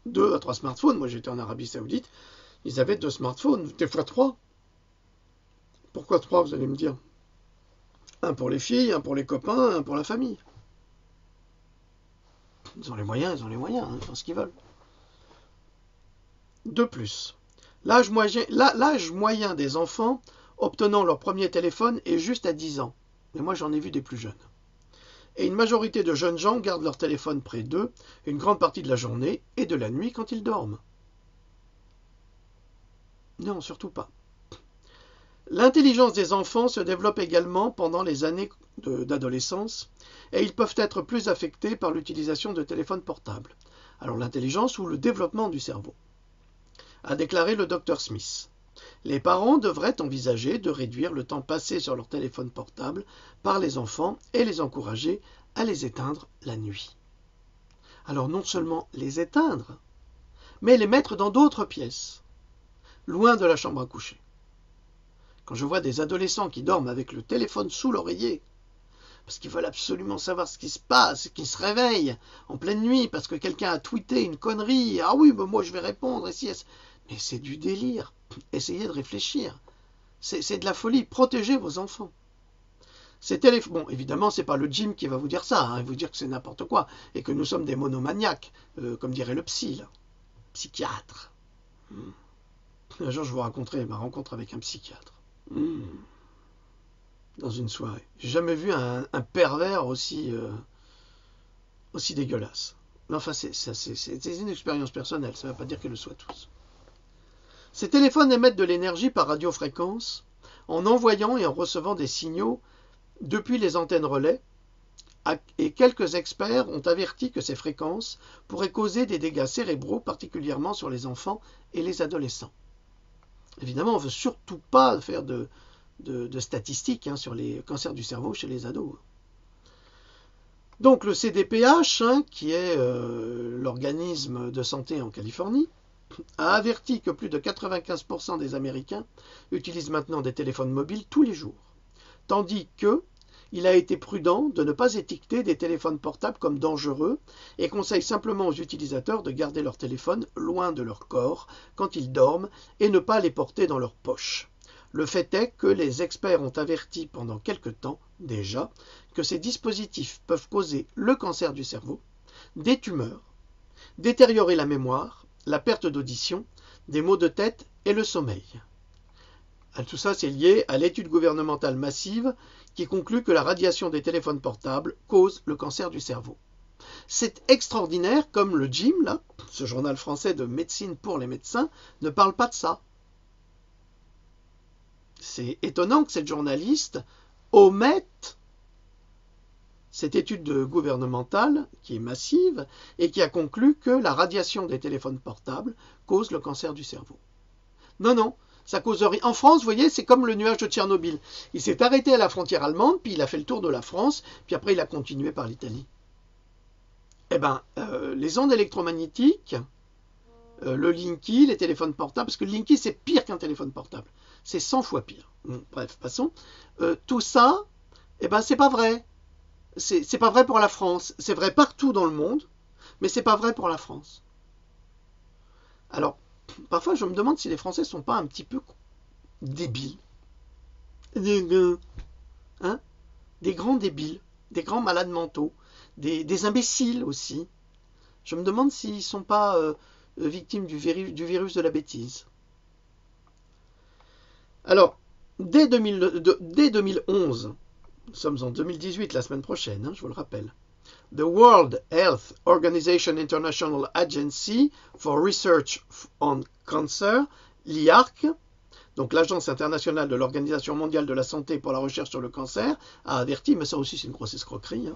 2 à 3 smartphones. Moi j'étais en Arabie Saoudite, ils avaient 2 smartphones, des fois 3. Pourquoi 3, vous allez me dire? Un pour les filles, un pour les copains, un pour la famille. Ils ont les moyens, ils font ce qu'ils veulent. De plus, l'âge moyen des enfants obtenant leur premier téléphone est juste à 10 ans. Mais moi j'en ai vu des plus jeunes. Et une majorité de jeunes gens gardent leur téléphone près d'eux une grande partie de la journée et de la nuit quand ils dorment. Non, surtout pas. L'intelligence des enfants se développe également pendant les années d'adolescence et ils peuvent être plus affectés par l'utilisation de téléphones portables. Alors l'intelligence ou le développement du cerveau. a déclaré le Dr Smith. Les parents devraient envisager de réduire le temps passé sur leur téléphone portable par les enfants et les encourager à les éteindre la nuit. Alors non seulement les éteindre, mais les mettre dans d'autres pièces, loin de la chambre à coucher. Quand je vois des adolescents qui dorment avec le téléphone sous l'oreiller, parce qu'ils veulent absolument savoir ce qui se passe, qu'ils se réveillent en pleine nuit parce que quelqu'un a tweeté une connerie, ah oui, moi je vais répondre, mais c'est du délire. Essayez de réfléchir. C'est de la folie. Protégez vos enfants. Bon, évidemment, c'est pas le gym qui va vous dire ça, hein, il va vous dire que c'est n'importe quoi, et que nous sommes des monomaniaques, comme dirait le psy, là. Psychiatre. Un jour, je vous raconterai ma rencontre avec un psychiatre. Dans une soirée. J'ai jamais vu un pervers aussi dégueulasse. Mais enfin, c'est une expérience personnelle, ça ne veut pas dire qu'elle le soit tous. Ces téléphones émettent de l'énergie par radiofréquence en envoyant et en recevant des signaux depuis les antennes relais, et quelques experts ont averti que ces fréquences pourraient causer des dégâts cérébraux, particulièrement sur les enfants et les adolescents. Évidemment, on ne veut surtout pas faire de statistiques sur les cancers du cerveau chez les ados. Donc le CDPH, qui est l'organisme de santé en Californie, a averti que plus de 95% des Américains utilisent maintenant des téléphones mobiles tous les jours, tandis qu'il a été prudent de ne pas étiqueter des téléphones portables comme dangereux et conseille simplement aux utilisateurs de garder leur téléphone loin de leur corps quand ils dorment et ne pas les porter dans leur poche. Le fait est que les experts ont averti pendant quelque temps déjà que ces dispositifs peuvent causer le cancer du cerveau, des tumeurs, détériorer la mémoire, la perte d'audition, des maux de tête et le sommeil. Tout ça, c'est lié à l'étude gouvernementale massive qui conclut que la radiation des téléphones portables cause le cancer du cerveau. C'est extraordinaire comme le JIM, là, ce journal français de médecine pour les médecins, ne parle pas de ça. C'est étonnant que cette journaliste omette cette étude gouvernementale qui est massive et qui a conclu que la radiation des téléphones portables cause le cancer du cerveau. Non, ça cause rien. En France, vous voyez, c'est comme le nuage de Tchernobyl. Il s'est arrêté à la frontière allemande, puis il a fait le tour de la France, puis après il a continué par l'Italie. Eh bien, les ondes électromagnétiques, le Linky, les téléphones portables, parce que le Linky c'est pire qu'un téléphone portable. C'est 100 fois pire. Bref, passons. Tout ça, eh ben, c'est pas vrai. C'est pas vrai pour la France. C'est vrai partout dans le monde, mais c'est pas vrai pour la France. Alors, parfois, je me demande si les Français sont pas un petit peu débiles. Hein? Des grands débiles, des grands malades mentaux, des imbéciles aussi. Je me demande s'ils sont pas victimes du virus de la bêtise. Alors, dès 2011, nous sommes en 2018 la semaine prochaine, je vous le rappelle, The World Health Organization International Agency for Research on Cancer, l'IARC, donc l'Agence internationale de l'Organisation mondiale de la santé pour la recherche sur le cancer, a averti, mais ça aussi c'est une grosse escroquerie,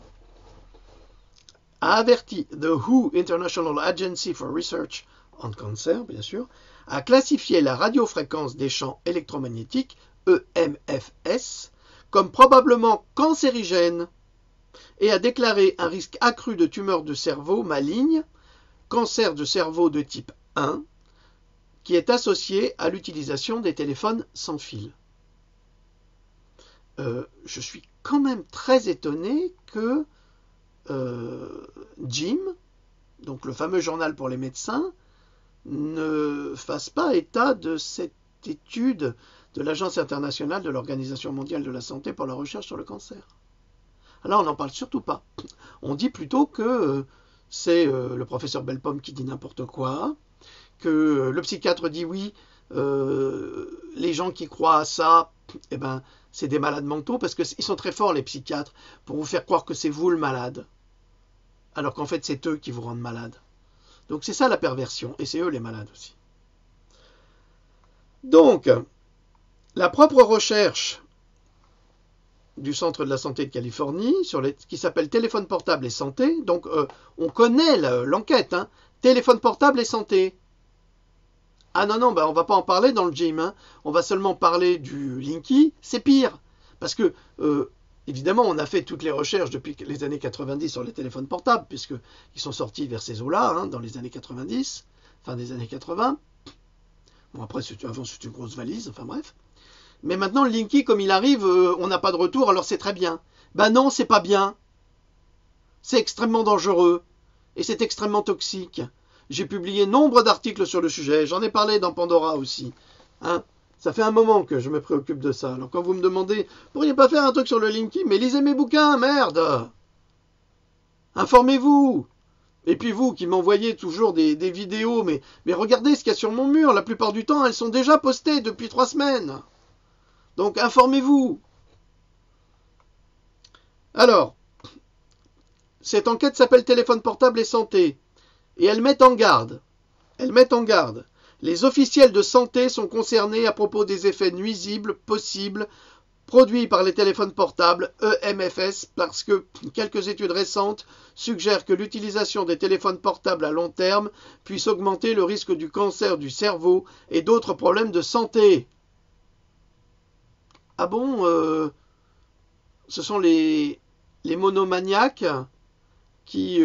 a averti The WHO International Agency for Research on Cancer, bien sûr, a classifié la radiofréquence des champs électromagnétiques, EMFS, comme probablement cancérigène et a déclaré un risque accru de tumeur de cerveau maligne, cancer de cerveau de type 1, qui est associé à l'utilisation des téléphones sans fil. Je suis quand même très étonné que JIM, donc le fameux journal pour les médecins, ne fasse pas état de cette étude de l'Agence internationale de l'Organisation mondiale de la santé pour la recherche sur le cancer. Alors on n'en parle surtout pas. On dit plutôt que c'est le professeur Bellepomme qui dit n'importe quoi, que le psychiatre dit oui, les gens qui croient à ça, eh ben, c'est des malades mentaux, parce qu'ils sont très forts les psychiatres, pour vous faire croire que c'est vous le malade, alors qu'en fait c'est eux qui vous rendent malade. Donc c'est ça la perversion, et c'est eux les malades aussi. Donc, la propre recherche du Centre de la santé de Californie, qui s'appelle Téléphone portable et santé, donc on connaît l'enquête, téléphone portable et santé. Ah non, non, ben on va pas en parler dans le gym, hein. On va seulement parler du Linky, c'est pire. Parce que, évidemment, on a fait toutes les recherches depuis les années 90 sur les téléphones portables, puisqu'ils sont sortis vers ces eaux-là, hein, dans les années 90, fin des années 80. Bon, après, avant, c'était une grosse valise, enfin bref. Mais maintenant, le Linky, comme il arrive, on n'a pas de retour, alors c'est très bien. Ben non, c'est pas bien. C'est extrêmement dangereux. Et c'est extrêmement toxique. J'ai publié nombre d'articles sur le sujet. J'en ai parlé dans Pandora aussi. Hein, ça fait un moment que je me préoccupe de ça. Alors quand vous me demandez, pourriez pas faire un truc sur le Linky? Mais lisez mes bouquins, merde! Informez-vous! Et puis vous qui m'envoyez toujours des vidéos, mais regardez ce qu'il y a sur mon mur. La plupart du temps, elles sont déjà postées depuis 3 semaines. Donc informez-vous. Alors, cette enquête s'appelle Téléphone portable et santé. Et elle met en garde. Les officiels de santé sont concernés à propos des effets nuisibles possibles produits par les téléphones portables EMFS parce que quelques études récentes suggèrent que l'utilisation des téléphones portables à long terme puisse augmenter le risque du cancer du cerveau et d'autres problèmes de santé. Ah bon, ce sont les monomaniaques qui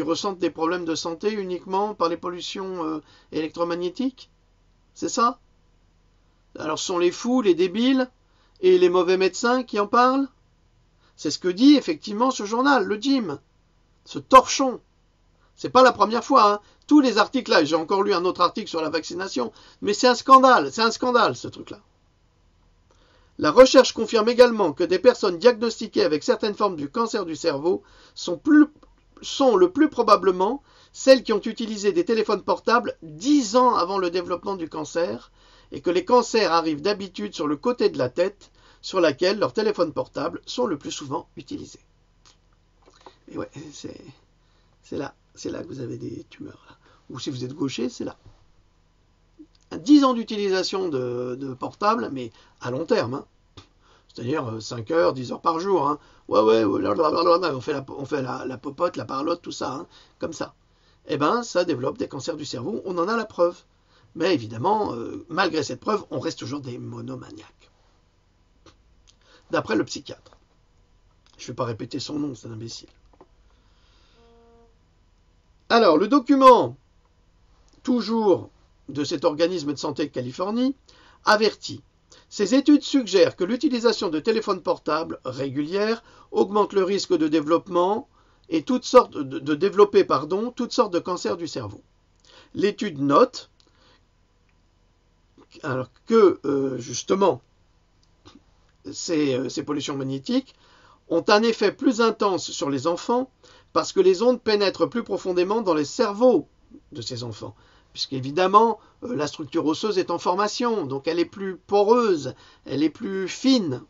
ressentent des problèmes de santé uniquement par les pollutions électromagnétiques? C'est ça? Alors ce sont les fous, les débiles et les mauvais médecins qui en parlent? C'est ce que dit effectivement ce journal, le Jim, ce torchon. C'est pas la première fois, hein. Tous les articles là, j'ai encore lu un autre article sur la vaccination, mais c'est un scandale ce truc-là. La recherche confirme également que des personnes diagnostiquées avec certaines formes du cancer du cerveau sont le plus probablement celles qui ont utilisé des téléphones portables 10 ans avant le développement du cancer et que les cancers arrivent d'habitude sur le côté de la tête sur laquelle leurs téléphones portables sont le plus souvent utilisés. Et ouais, c'est là que vous avez des tumeurs. Là. Ou si vous êtes gaucher, c'est là. 10 ans d'utilisation de portable, mais à long terme. Hein. C'est-à-dire 5 heures, 10 heures par jour. Hein. Ouais, on fait la popote, la parlotte, tout ça, hein, comme ça. Eh bien, ça développe des cancers du cerveau, on en a la preuve. Mais évidemment, malgré cette preuve, on reste toujours des monomaniaques. D'après le psychiatre. Je ne vais pas répéter son nom, c'est un imbécile. Alors, le document, toujours de cet organisme de santé de Californie, avertit. Ces études suggèrent que l'utilisation de téléphones portables régulières augmente le risque de développement et toutes sortes de cancers du cerveau. L'étude note que justement ces pollutions magnétiques ont un effet plus intense sur les enfants parce que les ondes pénètrent plus profondément dans les cerveaux de ces enfants. Puisqu'évidemment, la structure osseuse est en formation, donc elle est plus poreuse, elle est plus fine.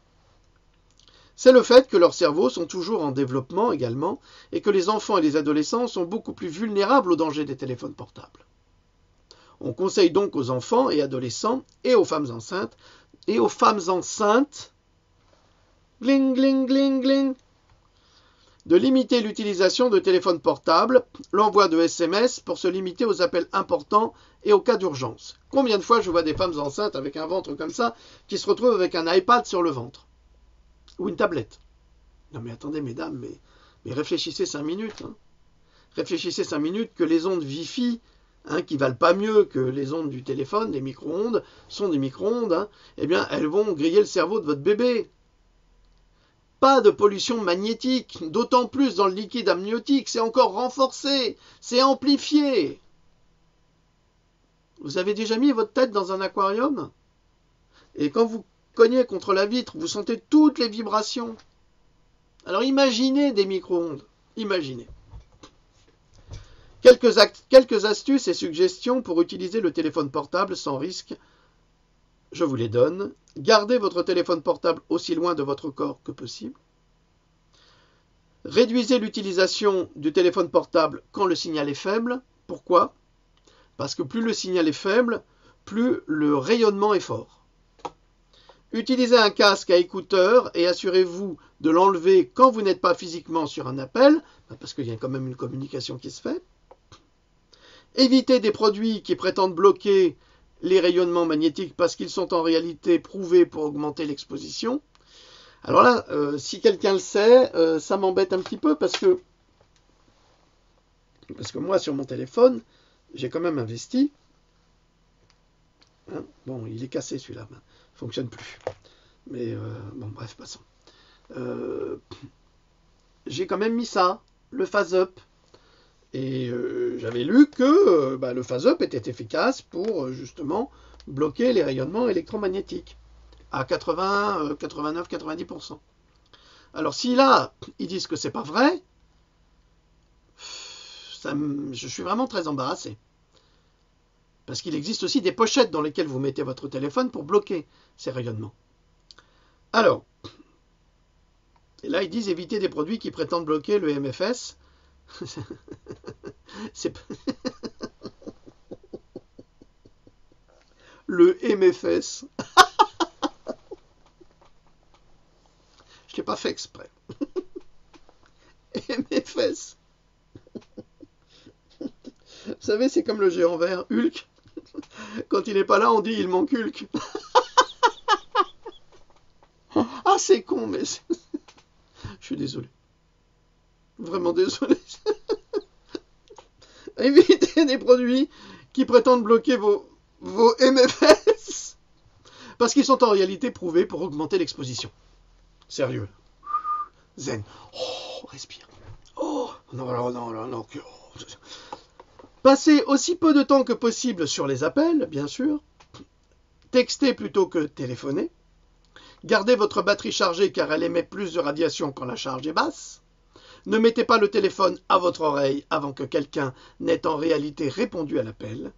C'est le fait que leurs cerveaux sont toujours en développement également, et que les enfants et les adolescents sont beaucoup plus vulnérables aux dangers des téléphones portables. On conseille donc aux enfants et adolescents, et aux femmes enceintes, gling, gling, gling, gling, de limiter l'utilisation de téléphones portables, l'envoi de SMS pour se limiter aux appels importants et aux cas d'urgence. Combien de fois je vois des femmes enceintes avec un ventre comme ça qui se retrouvent avec un iPad sur le ventre ou une tablette? Non mais attendez mesdames, mais réfléchissez 5 minutes. Hein. Réfléchissez 5 minutes que les ondes Wi-Fi, hein, qui valent pas mieux que les ondes du téléphone, des micro-ondes, sont des micro-ondes, hein, eh bien elles vont griller le cerveau de votre bébé. Pas de pollution magnétique, d'autant plus dans le liquide amniotique, c'est encore renforcé, c'est amplifié. Vous avez déjà mis votre tête dans un aquarium? Et quand vous cognez contre la vitre, vous sentez toutes les vibrations. Alors imaginez des micro-ondes, imaginez. Quelques astuces et suggestions pour utiliser le téléphone portable sans risque. Je vous les donne. Gardez votre téléphone portable aussi loin de votre corps que possible. Réduisez l'utilisation du téléphone portable quand le signal est faible. Pourquoi? Parce que plus le signal est faible, plus le rayonnement est fort. Utilisez un casque à écouteurs et assurez-vous de l'enlever quand vous n'êtes pas physiquement sur un appel, parce qu'il y a quand même une communication qui se fait. Évitez des produits qui prétendent bloquer les rayonnements magnétiques parce qu'ils sont en réalité prouvés pour augmenter l'exposition. Alors là, si quelqu'un le sait, ça m'embête un petit peu parce que moi, sur mon téléphone, j'ai quand même investi. Hein, bon, il est cassé celui-là, il ne fonctionne plus. Mais bon, bref, passons. J'ai quand même mis ça, le phase-up. Et j'avais lu que le phase-up était efficace pour justement bloquer les rayonnements électromagnétiques à 80, 89, 90%. Alors si là, ils disent que c'est pas vrai, je suis vraiment très embarrassé. Parce qu'il existe aussi des pochettes dans lesquelles vous mettez votre téléphone pour bloquer ces rayonnements. Alors, et là ils disent éviter des produits qui prétendent bloquer le MFS. C'est le MFS. Je l'ai pas fait exprès. MFS. Vous savez, c'est comme le géant vert, Hulk. Quand il n'est pas là, on dit il manque Hulk. Ah, c'est con, mais je suis désolé. Vraiment désolé. Évitez des produits qui prétendent bloquer vos MFS parce qu'ils sont en réalité prouvés pour augmenter l'exposition. Sérieux. Zen. Oh, respire. Oh, non. Passez aussi peu de temps que possible sur les appels, bien sûr. Textez plutôt que téléphoner. Gardez votre batterie chargée car elle émet plus de radiation quand la charge est basse. Ne mettez pas le téléphone à votre oreille avant que quelqu'un n'ait en réalité répondu à l'appel.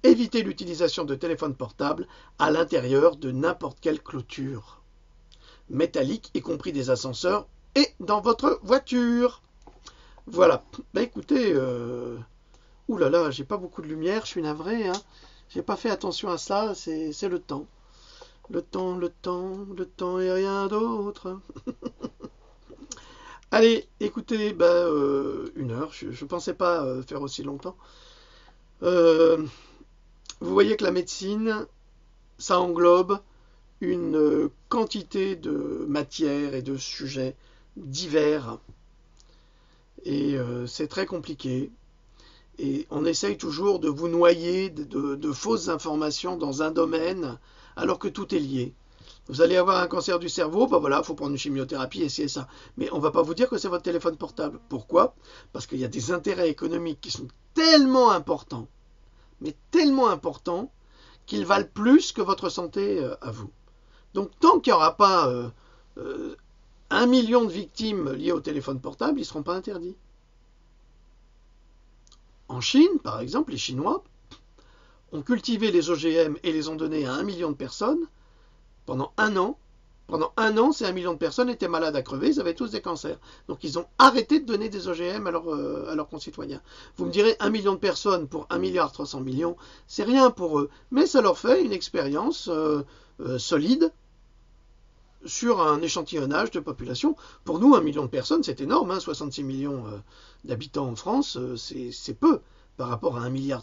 Évitez l'utilisation de téléphones portables à l'intérieur de n'importe quelle clôture métallique, y compris des ascenseurs et dans votre voiture. Voilà. Écoutez, oulala, j'ai pas beaucoup de lumière, je suis navré. Hein. J'ai pas fait attention à ça, c'est le temps. Le temps et rien d'autre. Allez, écoutez, 1 heure, je ne pensais pas faire aussi longtemps. Vous voyez que la médecine, ça englobe une quantité de matières et de sujets divers. Et c'est très compliqué. Et on essaye toujours de vous noyer de fausses informations dans un domaine, alors que tout est lié. Vous allez avoir un cancer du cerveau, voilà, il faut prendre une chimiothérapie, essayer ça. Mais on ne va pas vous dire que c'est votre téléphone portable. Pourquoi? Parce qu'il y a des intérêts économiques qui sont tellement importants, mais tellement importants, qu'ils valent plus que votre santé à vous. Donc tant qu'il n'y aura pas 1 million de victimes liées au téléphone portable, ils ne seront pas interdits. En Chine, par exemple, les Chinois ont cultivé les OGM et les ont donnés à 1 million de personnes pendant 1 an. Pendant 1 an, ces 1 million de personnes étaient malades à crever, ils avaient tous des cancers. Donc ils ont arrêté de donner des OGM à leurs concitoyens. Vous me direz, 1 million de personnes pour 1,3 milliard, c'est rien pour eux. Mais ça leur fait une expérience solide sur un échantillonnage de population. Pour nous, 1 million de personnes, c'est énorme. Hein, 66 millions d'habitants en France, c'est peu par rapport à 1,3 milliard.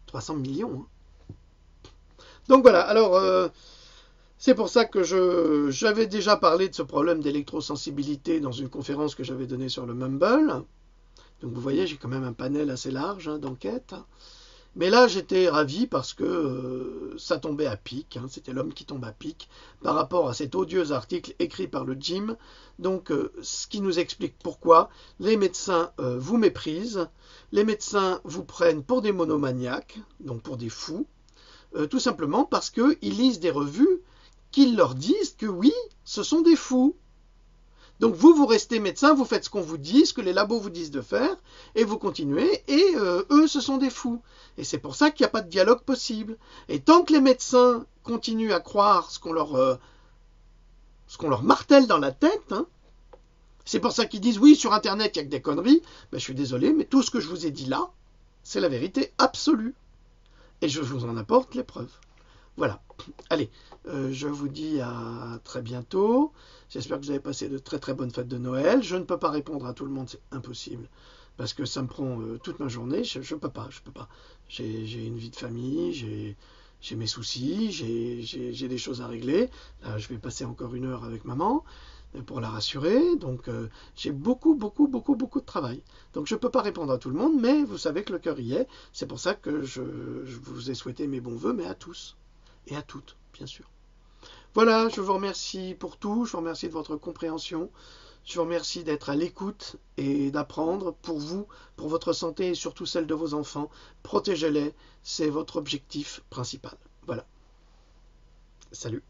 300 millions. Hein. Donc voilà, alors c'est pour ça que j'avais déjà parlé de ce problème d'électrosensibilité dans une conférence que j'avais donnée sur le Mumble. Donc vous voyez, j'ai quand même un panel assez large d'enquêtes. Mais là, j'étais ravi parce que ça tombait à pic. Hein, c'était l'homme qui tombe à pic par rapport à cet odieux article écrit par le Jim. Donc, ce qui nous explique pourquoi les médecins vous méprisent. Les médecins vous prennent pour des monomaniaques, donc pour des fous. Tout simplement parce qu'ils lisent des revues qui leur disent que oui, ce sont des fous. Donc vous restez médecin, vous faites ce qu'on vous dit, ce que les labos vous disent de faire, et vous continuez, et eux, ce sont des fous. Et c'est pour ça qu'il n'y a pas de dialogue possible. Et tant que les médecins continuent à croire ce qu'on leur martèle dans la tête, hein, c'est pour ça qu'ils disent oui, sur Internet, il n'y a que des conneries, je suis désolé, mais tout ce que je vous ai dit là, c'est la vérité absolue. Et je vous en apporte les preuves. Voilà. Allez, je vous dis à très bientôt. J'espère que vous avez passé de très très bonnes fêtes de Noël. Je ne peux pas répondre à tout le monde, c'est impossible. parce que ça me prend toute ma journée. Je peux pas. J'ai une vie de famille, j'ai mes soucis, j'ai des choses à régler. Là, je vais passer encore 1 heure avec maman pour la rassurer. Donc, j'ai beaucoup de travail. Donc, je ne peux pas répondre à tout le monde, mais vous savez que le cœur y est. C'est pour ça que je vous ai souhaité mes bons voeux, mais à tous et à toutes, bien sûr. Voilà, je vous remercie pour tout. Je vous remercie de votre compréhension. Je vous remercie d'être à l'écoute et d'apprendre pour vous, pour votre santé et surtout celle de vos enfants. Protégez-les, c'est votre objectif principal. Voilà. Salut.